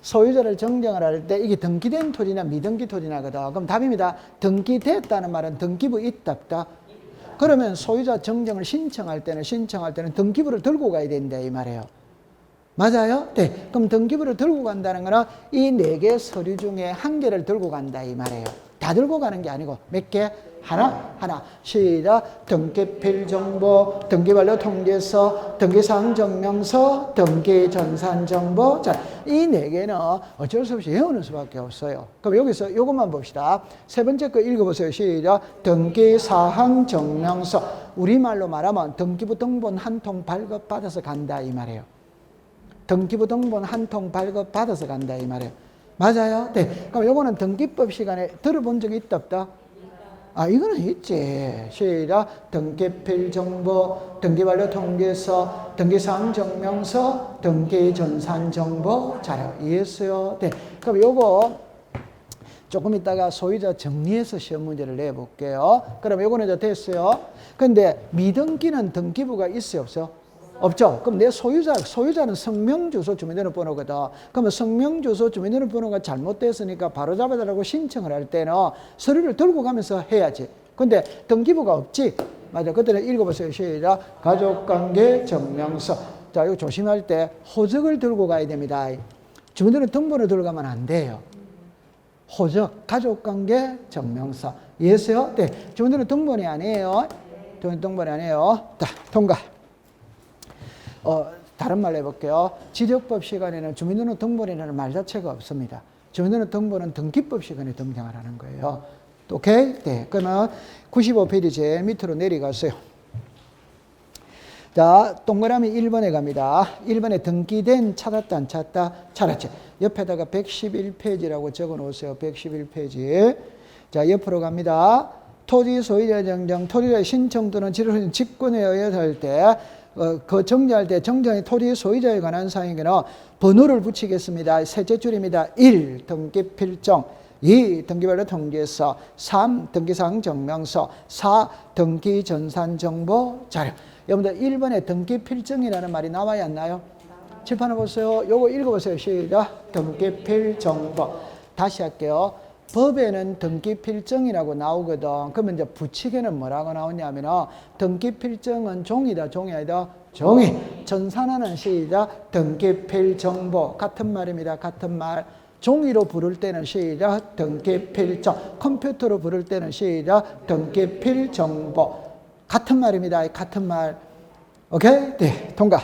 소유자를 정정을 할 때 이게 등기된 토지나 미등기 토지나거든. 그럼 답입니다. 등기됐다는 말은 등기부 있다 없다? 그러면 소유자 정정을 신청할 때는 등기부를 들고 가야 된다 이 말이에요. 맞아요? 네. 그럼 등기부를 들고 간다는 거는 이 4개 서류 중에 1개를 들고 간다 이 말이에요. 다 들고 가는 게 아니고 몇 개? 하나. 시작. 등기필정보, 등기반려통지서, 등기사항증명서, 등기전산정보. 자, 이 4개는 어쩔 수 없이 외우는 수밖에 없어요. 그럼 여기서 이것만 봅시다. 세 번째 거 읽어보세요. 시작. 등기사항증명서. 우리말로 말하면 등기부 등본 한 통 발급받아서 간다 이 말이에요. 등기부 등본 한 통 발급받아서 간다 이 말이에요. 맞아요? 네. 그럼 요거는 등기법 시간에 들어본 적이 있다 없다? 아, 이거는 있지. 시작. 등기필정보, 등기반려통지서, 등기사항증명서, 등기전산정보 자료. 이해했어요? 네. 그럼 요거 조금 이따가 소유자 정리해서 시험 문제를 내볼게요. 그럼 요거는 이제 됐어요. 근데 미등기는 등기부가 있어요? 없어요? 없죠. 그럼 내 소유자는 성명, 주소, 주민등록번호거든. 그러면 성명, 주소, 주민등록번호가 잘못됐으니까 바로 잡아달라고 신청을 할 때는 서류를 들고 가면서 해야지. 근데 등기부가 없지. 맞아. 그때는 읽어보세요. 시작. 가족관계 증명서. 자, 이거 조심할 때 호적을 들고 가야 됩니다. 주민등록번호 들고 가면 안 돼요. 호적, 가족관계 증명서. 이해했어요? 네. 주민등록번호 아니에요. 주민등록번호 아니에요. 자, 통과. 다른 말로 해볼게요. 지적법 시간에는 주민등록번호라는 말 자체가 없습니다. 주민등록번호는 등기법 시간에 등장을 하는 거예요. 오케이? 네. 그러면 95페이지 제일 밑으로 내려가세요. 자, 동그라미 1번에 갑니다. 1번에 등기된 찾았다, 안 찾았다? 찾았지. 옆에다가 111페이지라고 적어 놓으세요. 111페이지. 자, 옆으로 갑니다. 토지 소유자 정정, 토지의 신청 또는 지를 직권에 의해서 할 때, 그 정지할 때 정정의 토지 소유자에 관한 사항에는 번호를 붙이겠습니다. 셋째 줄입니다. 1. 등기 필정. 2. 등기별로 통지서. 3. 등기사항 증명서. 4. 등기 전산 정보 자료. 여러분들 1번에 등기 필정이라는 말이 나와야 안 나요? 칠판을 보세요. 요거 읽어보세요. 시작. 등기 필정보. 다시 할게요. 법에는 등기 필정이라고 나오거든. 그러면 이제 부칙에는 뭐라고 나오냐면 등기 필정은 종이다, 종이 아니다. 종이. 전산하는 시작. 등기 필정보. 같은 말입니다. 같은 말. 종이로 부를 때는 시작. 등기 필정. 컴퓨터로 부를 때는 시작. 등기 필정보. 같은 말입니다. 같은 말. 오케이? 네, 통과.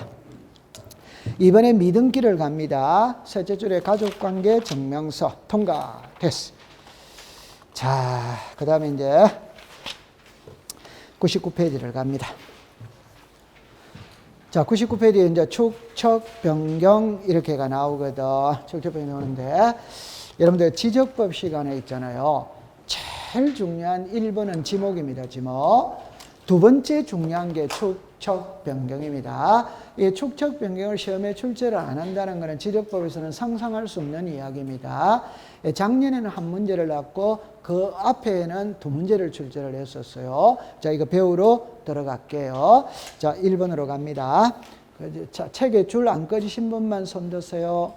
이번에 미등기를 갑니다. 셋째 줄에 가족관계 증명서. 통과. 됐어. 자, 그 다음에 이제 99페이지를 갑니다. 자, 99페이지에 이제 축척, 변경 이렇게가 나오거든. 축척, 변경 나오는데 여러분들 지적법 시간에 있잖아요. 제일 중요한 1번은 지목입니다. 지목. 두 번째 중요한 게 축척, 변경입니다. 이 축척, 변경을 시험에 출제를 안 한다는 것은 지적법에서는 상상할 수 없는 이야기입니다. 작년에는 한 문제를 놨고 그 앞에는 두 문제를 출제를 했었어요. 자, 이거 배우러 들어갈게요. 자, 1번으로 갑니다. 자, 책에 줄 안 꺼지신 분만 손 드세요.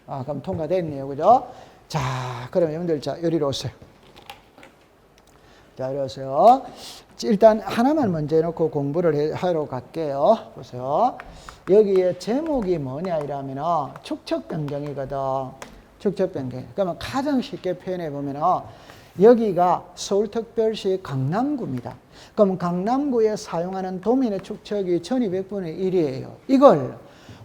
아, 그럼 통과됐네요. 그죠? 자, 그럼 여러분들, 자, 여기로 오세요. 자, 이리 오세요. 일단 하나만 먼저 해놓고 공부를 하러 갈게요. 보세요. 여기에 제목이 뭐냐 이러면 축척 변경이거든. 축척 변경. 그러면 가장 쉽게 표현해 보면 여기가 서울특별시 강남구입니다. 그럼 강남구에 사용하는 도민의 축척이 1200분의 1이에요. 이걸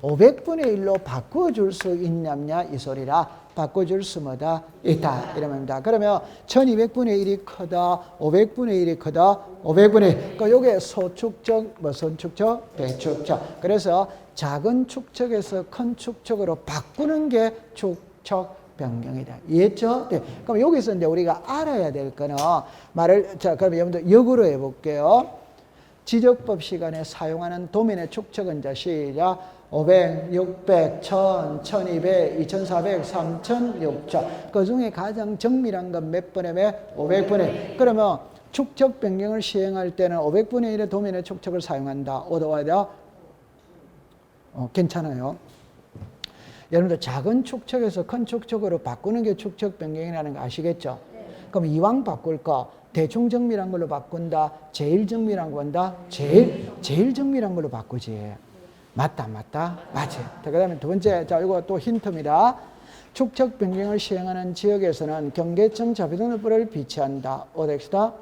500분의 1로 바꿔줄 수 있냐냐 이 소리라. 바꿔줄 수 뭐다? 있다. 이러면입니다. 그러면 1200분의 1이 크다, 500분의 1이 크다, 500분의 1. 그러니까 요게 소축척, 무슨 축척? 대축척. 그래서 작은 축척에서 큰 축척으로 바꾸는 게 축척 변경이다. 이해했죠? 네. 그럼 여기서 이제 우리가 알아야 될 거는 자, 그럼 여러분들 역으로 해볼게요. 지적법 시간에 사용하는 도민의 축척은 자, 시작. 500, 600, 1000, 1200, 2400, 3000, 6000. 그 중에 가장 정밀한 건 몇 분의 몇? 500분의. 그러면 축척 변경을 시행할 때는 500분의 1의 도민의 축척을 사용한다. 어디와야? 괜찮아요. 여러분들 작은 축척에서 큰 축척으로 바꾸는 게 축척 변경이라는 거 아시겠죠? 그럼 이왕 바꿀 거 대충 정밀한 걸로 바꾼다. 제일 정밀한 거 한다. 제일 정밀한 걸로 바꾸지. 맞다. 맞지. 그 다음에 두 번째, 자, 이거 또 힌트입니다. 축척 변경을 시행하는 지역에서는 경계청 자비등록부를 비치한다. 어디다?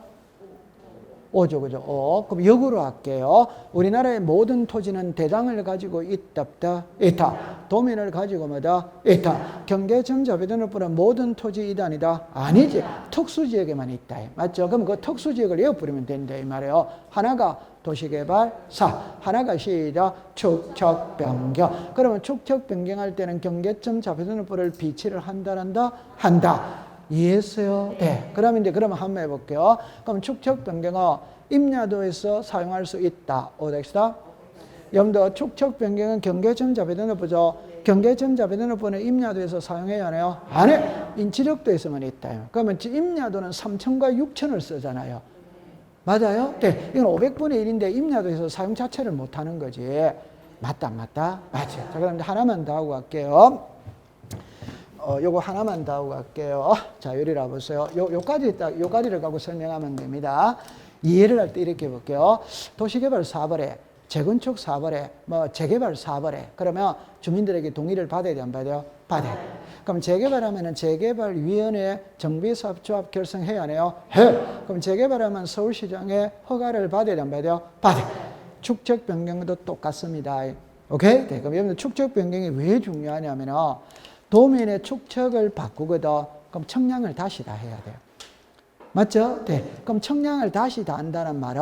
오죠, 그죠? 그럼 역으로 할게요. 우리나라의 모든 토지는 대장을 가지고 있다, 없다? 있다. 도민을 가지고 뭐다? 있다. 경계청 자비등록부는 모든 토지 이단이다? 아니지. 특수지역에만 있다. 맞죠? 그럼 그 특수지역을 외워버리면 된다. 이 말이에요. 하나가 도시개발사, 하나가 시작 축척 변경. 그러면 축척 변경할 때는 경계청 자비등록부를 비치를 한다. 이해했어요? 네. 그러면 이제 한번 해볼게요. 그럼 축척 변경은 임야도에서 사용할 수 있다. 어디다? 여러분들 축척 변경은 경계청 자비등록부죠. 경계청 자비등록부는 임야도에서 사용해야 하나요? 안 해. 지적도에서만 있다. 그러면 임야도는 3000과 6000을 쓰잖아요. 맞아요? 네. 이건 500분의 1인데 임야도에서 사용 자체를 못하는 거지. 맞다, 맞다? 맞죠. 자, 그럼 하나만 더 하고 갈게요. 요거 하나만 더 하고 갈게요. 자, 요리라 보세요. 요까지를 갖고 설명하면 됩니다. 이해를 할 때 이렇게 볼게요. 도시개발 사업에 재건축 사업에 재개발 사업에 그러면 주민들에게 동의를 받아야 돼, 안 받아요? 받아요. 그럼 재개발하면은 재개발위원회 정비사업조합 결성해야 하네요. 해. 그럼 재개발하면 서울시장의 허가를 받아야 돼, 안 받아요? 받아요. 축척 변경도 똑같습니다. 오케이? 네, 그럼 여러분들 축척 변경이 왜 중요하냐면은 도면의 축척을 바꾸거든. 그럼 청량을 다시 다 해야 돼요. 맞죠? 네. 그럼 청량을 다시 다 한다는 말은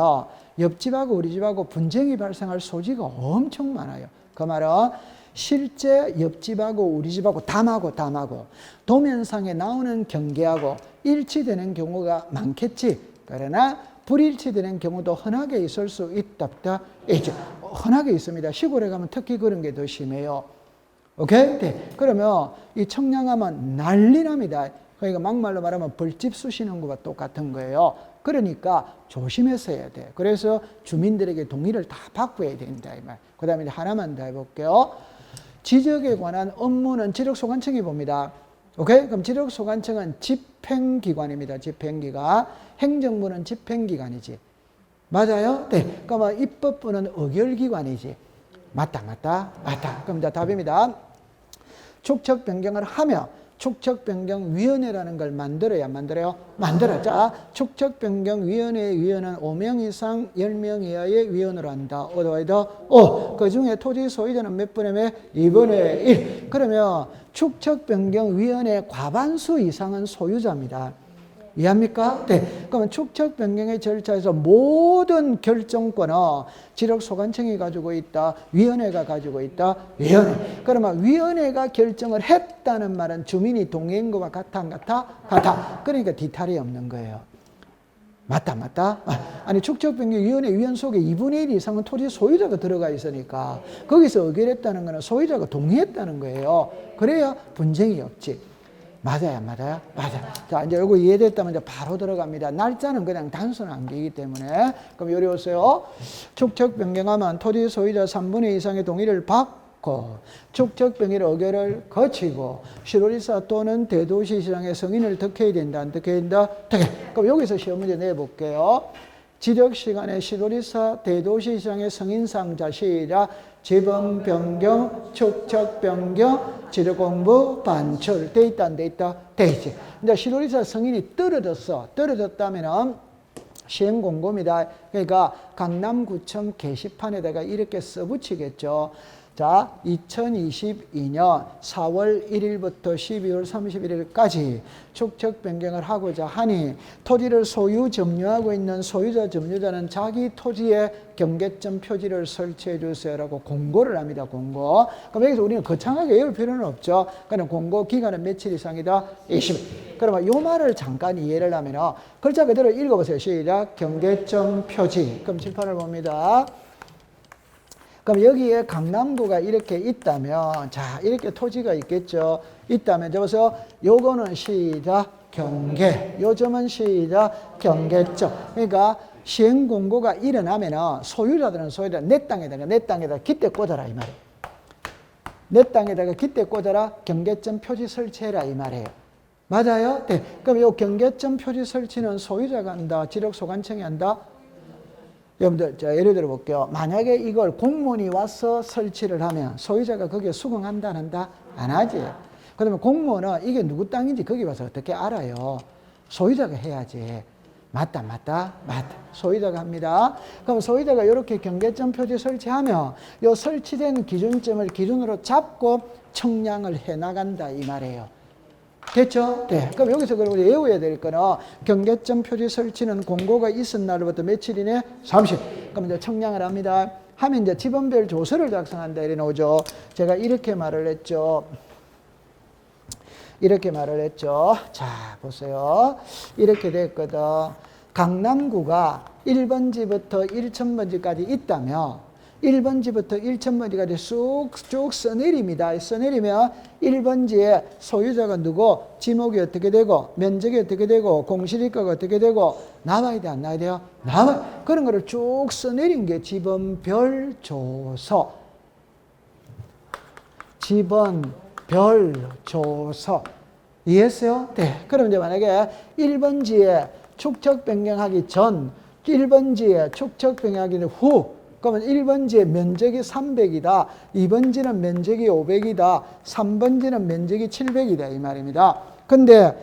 옆집하고 우리 집하고 분쟁이 발생할 소지가 엄청 많아요. 그 말은 실제 옆집하고 우리 집하고 담하고 도면상에 나오는 경계하고 일치되는 경우가 많겠지. 그러나 불일치되는 경우도 흔하게 있을 수 있다. 흔하게 있습니다. 시골에 가면 특히 그런 게 더 심해요. 오케이? 네. 그러면 이 청량하면 난리 납니다. 그러니까 막말로 말하면 벌집 쑤시는 것과 똑같은 거예요. 그러니까 조심해서 해야 돼. 그래서 주민들에게 동의를 다 받고 해야 된다. 이 말. 그 다음에 하나만 더 해볼게요. 지적에 관한 업무는 지적소관청이 봅니다. 오케이? 그럼 지적소관청은 집행기관입니다. 집행기관. 행정부는 집행기관이지. 맞아요? 네. 그러면 입법부는 의결기관이지. 맞다. 그럼 자, 답입니다. 축척 변경을 하며 축척변경위원회라는 걸 만들어야 안 만들어요? 만들어. 자, 축척변경위원회의 위원은 5명 이상 10명 이하의 위원으로 한다. 그 중에 토지 소유자는 몇 분의 몇? 2분의 1. 그러면 축척변경위원회 과반수 이상은 소유자입니다. 이해합니까? 네. 그러면 축척 변경의 절차에서 모든 결정권은 지적소관청이 가지고 있다. 위원회가 가지고 있다. 위원회. 그러면 위원회가 결정을 했다는 말은 주민이 동의한 것과 같아 안 같아? 같아. 그러니까 뒤탈이 없는 거예요. 맞다. 아니 축척변경위원회 위원 속에 2분의 1 이상은 토지 소유자가 들어가 있으니까 거기서 의결했다는 거는 소유자가 동의했다는 거예요. 그래야 분쟁이 없지. 맞아요? 맞아. 자, 이제 이거 이해됐다면 이제 바로 들어갑니다. 날짜는 그냥 단순 암기이기 때문에. 그럼 요리 오세요. 축척 변경하면 토지 소유자 3분의 2 이상의 동의를 받고, 축척 변경 의결을 거치고, 시도리사 또는 대도시시장의 승인을 득해야 된다. 안 득해야 된다? 득해. 그럼 여기서 시험 문제 내볼게요. 지적 시간에 시도리사 대도시시장의 승인상자 시작. 지번 변경, 축척 변경, 지적 공부, 반출. 돼 있다, 안 돼 있다? 돼 있지. 근데 시도리사 승인이 떨어졌다면은 시행 공고입니다. 그러니까 강남구청 게시판에다가 이렇게 써붙이겠죠. 자, 2022년 4월 1일부터 12월 31일까지 축척 변경을 하고자 하니 토지를 소유 점유하고 있는 소유자 점유자는 자기 토지에 경계점 표지를 설치해 주세요라고 공고를 합니다. 공고. 그럼 여기서 우리는 거창하게 외울 필요는 없죠. 그럼 공고 기간은 며칠 이상이다? 20일. 그러면 요 말을 잠깐 이해를 하면 글자 그대로 읽어보세요. 시작. 경계점 표지. 그럼 칠판을 봅니다. 그럼 여기에 강남구가 이렇게 있다면, 자, 이렇게 토지가 있겠죠. 있다면, 저기서 요거는 시작, 경계. 요 점은 시작, 경계점. 그러니까 시행 공고가 일어나면 소유자들은 내 땅에다가 깃대 꽂아라, 이 말이에요. 내 땅에다가 깃대 꽂아라, 경계점 표지 설치해라, 이 말이에요. 맞아요? 네. 그럼 요 경계점 표지 설치는 소유자가 한다, 지적소관청이 한다? 여러분들, 자, 예를 들어 볼게요. 만약에 이걸 공무원이 와서 설치를 하면 소유자가 거기에 수긍한다, 안 한다? 안 하지. 그러면 공무원은 이게 누구 땅인지 거기 와서 어떻게 알아요? 소유자가 해야지. 맞다. 소유자가 합니다. 그럼 소유자가 이렇게 경계점 표지 설치하면 이 설치된 기준점을 기준으로 잡고 청량을 해 나간다, 이 말이에요. 됐죠? 네. 그럼 여기서 그럼 우리 외워야 될 거는 경계점 표지 설치는 공고가 있은 날부터 며칠이네? 30. 그럼 이제 청량을 합니다. 하면 이제 지번별 조서를 작성한다 이래 나오죠. 제가 이렇게 말을 했죠. 자, 보세요. 이렇게 됐거든. 강남구가 1번지부터 1000번지까지 있다면 1번지부터 1,000번지까지 쑥쭉 써내립니다. 써내리면 1번지에 소유자가 누구, 지목이 어떻게 되고, 면적이 어떻게 되고, 공시지가가 어떻게 되고, 나와야 돼, 안 나와야 돼요? 나와. 그런 거를 쭉 써내린 게 지번별조서. 지번별조서. 이해했어요? 네. 그럼 이제 만약에 1번지에 축척 변경하기 전, 1번지에 축척 변경하기 후, 그러면 1번지의 면적이 300이다. 2번지는 면적이 500이다. 3번지는 면적이 700이다. 이 말입니다. 근데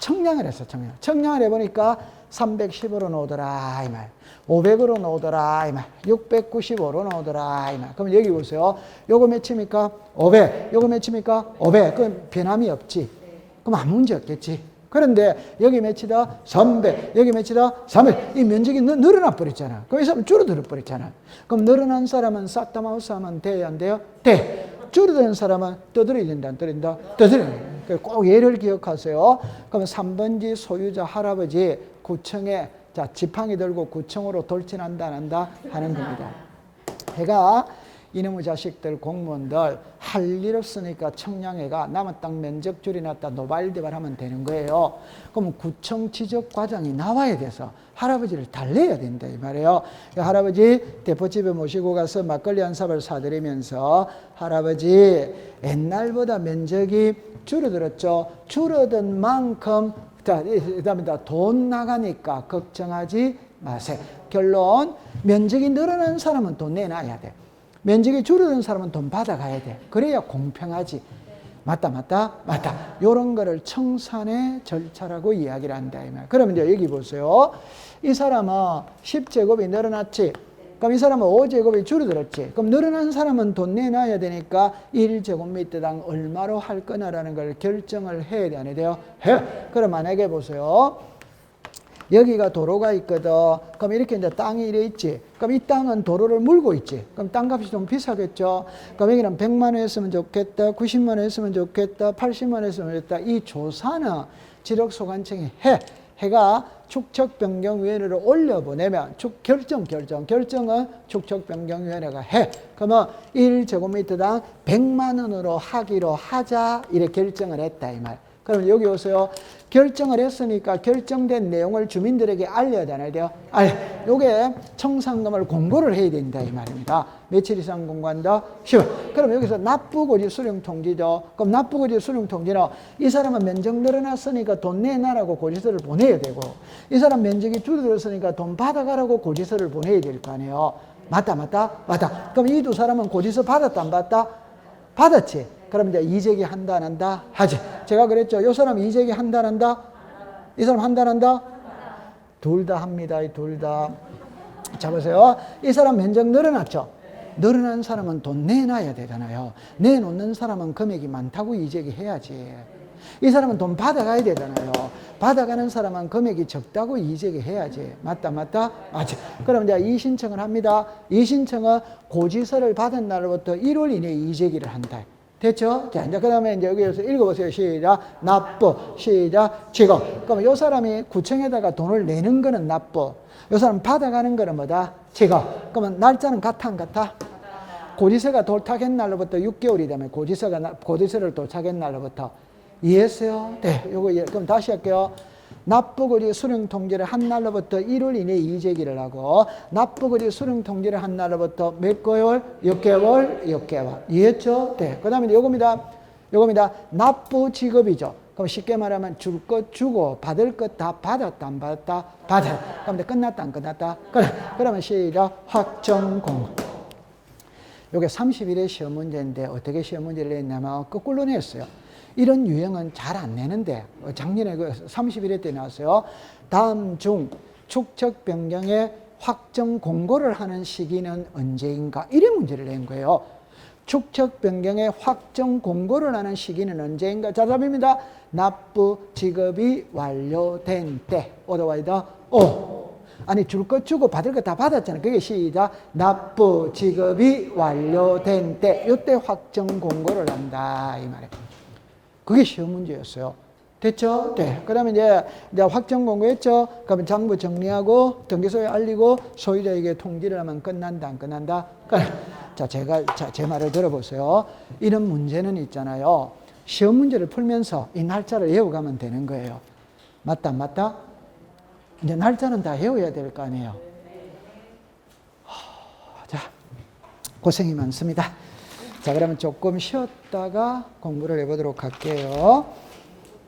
청량을 했어, 청량. 청량을 해보니까 310으로 나오더라. 이 말. 500으로 나오더라. 이 말. 695로 나오더라. 이 말. 그럼 여기 보세요. 요거 몇입니까? 500. 요거 몇입니까? 500. 그럼 변함이 없지. 그럼 아무 문제 없겠지. 그런데 여기 몇이다? 300. 여기 몇이다? 300. 이 면적이 늘어나 버렸잖아. 그럼 이 사람은 줄어들어 버렸잖아. 그럼 늘어난 사람은 사타마우스 하면 돼요? 안 돼요? 돼. 줄어드는 사람은 떠들어야 된다. 안 떠든다? 떠들어야 된다. 꼭 예를 기억하세요. 그럼 3번지 소유자 할아버지 구청에 자 지팡이 들고 구청으로 돌진한다 안 한다? 하는 겁니다. 해가 이놈의 자식들 공무원들 할 일 없으니까 청량회가 남은 땅 면적 줄여놨다 노발대발 하면 되는 거예요. 그럼 구청 지적 과장이 나와야 돼서 할아버지를 달래야 된다 이 말이에요. 할아버지 대포집에 모시고 가서 막걸리 한 사발 사드리면서 할아버지 옛날보다 면적이 줄어들었죠. 줄어든 만큼 그다음에 돈 나가니까 걱정하지 마세요. 결론 면적이 늘어난 사람은 돈 내놔야 돼. 면적이 줄어든 사람은 돈 받아가야 돼. 그래야 공평하지. 맞다. 요런 거를 청산의 절차라고 이야기를 한다. 그러면 이제 여기 보세요. 이 사람은 10제곱이 늘어났지. 그럼 이 사람은 5제곱이 줄어들었지. 그럼 늘어난 사람은 돈 내놔야 되니까 1제곱미터당 얼마로 할 거냐라는 걸 결정을 해야 돼. 안 해야 돼요? 해요. 그럼 만약에 보세요. 여기가 도로가 있거든. 그럼 이렇게 이제 땅이 이래 있지. 그럼 이 땅은 도로를 물고 있지. 그럼 땅값이 좀 비싸겠죠. 그럼 여기는 100만 원 했으면 좋겠다. 90만 원 했으면 좋겠다. 80만 원 했으면 좋겠다. 이 조사는 지력소관청이 해가 축척변경위원회를 올려보내면 결정은 축척변경위원회가 해. 그러면 1제곱미터당 100만 원으로 하기로 하자. 이렇게 결정을 했다 이 말. 그럼 여기 오세요. 결정을 했으니까 결정된 내용을 주민들에게 알려야 되나요? 돼요? 요게 청산금을 공고를 해야 된다 이 말입니다. 며칠 이상 공고한다? 10일. 그럼 여기서 납부고지 수령통지죠. 그럼 납부고지 수령통지는 이 사람은 면적 늘어났으니까 돈 내놔라고 고지서를 보내야 되고 이 사람 면적이 줄어들었으니까 돈 받아가라고 고지서를 보내야 될 거 아니에요. 맞다. 그럼 이 두 사람은 고지서 받았다 안 받았다? 받았지. 그럼 이제 이재기 한다 안 한다? 하지. 제가 그랬죠. 이 사람 이재기 한다 안 한다? 이 사람 한다 안 한다? 둘 다 합니다. 둘 다. 자 보세요. 이 사람 면적 늘어났죠. 늘어난 사람은 돈 내놔야 되잖아요. 내놓는 사람은 금액이 많다고 이재기 해야지. 이 사람은 돈 받아가야 되잖아요. 받아가는 사람은 금액이 적다고 이재기 해야지. 맞다. 맞지. 그럼 이제 이신청을 합니다. 이신청은 고지서를 받은 날부터 1월 이내에 이재기를 한다. 됐죠? 자, 이제 그 다음에 이제 여기에서 읽어보세요. 시작. 납부. 시작. 지급. 그럼 요 사람이 구청에다가 돈을 내는 거는 납부. 요 사람 받아가는 거는 뭐다? 지급. 그러면 날짜는 같아, 안 같아? 고지서가 도착한 날로부터 6개월이 되면 고지서를 도착한 날로부터. 이해했어요? 네. 요거 그럼 다시 할게요. 납부거리 수령통지를 한 날로부터 1월 이내에 이재기를 하고 납부거리 수령통지를 한 날로부터 몇 개월? 6개월. 이해했죠? 네. 그 다음에 요겁니다. 납부지급이죠. 그럼 쉽게 말하면 줄 것 주고 받을 것 다 받았다 안 받았다? 받았다. 그럼 끝났다 안 끝났다? 그래. 그러면 시작. 확정공고. 요게 30일의 시험 문제인데 어떻게 시험 문제를 냈냐면 거꾸로 냈어요. 이런 유형은 잘 안 내는데 작년에 그 31회 때 나왔어요. 다음 중 축척 변경의 확정 공고를 하는 시기는 언제인가? 이런 문제를 낸 거예요. 축척 변경의 확정 공고를 하는 시기는 언제인가? 자, 답입니다. 납부 지급이 완료된 때. 오더와이더 오. 아니 줄 것 주고 받을 것 다 받았잖아요. 그게 시작. 납부 지급이 완료된 때. 이때 확정 공고를 한다 이 말이에요. 그게 시험 문제였어요. 됐죠? 네. 그 다음에 이제 확정 공고했죠? 그러면 장부 정리하고 등기소에 알리고 소유자에게 통지를 하면 끝난다, 안 끝난다? 자, 제 말을 들어보세요. 이런 문제는 있잖아요. 시험 문제를 풀면서 이 날짜를 외워가면 되는 거예요. 맞다, 안 맞다? 이제 날짜는 다 외워야 될 거 아니에요. 자, 고생이 많습니다. 자, 그러면 조금 쉬었다가 공부를 해보도록 할게요.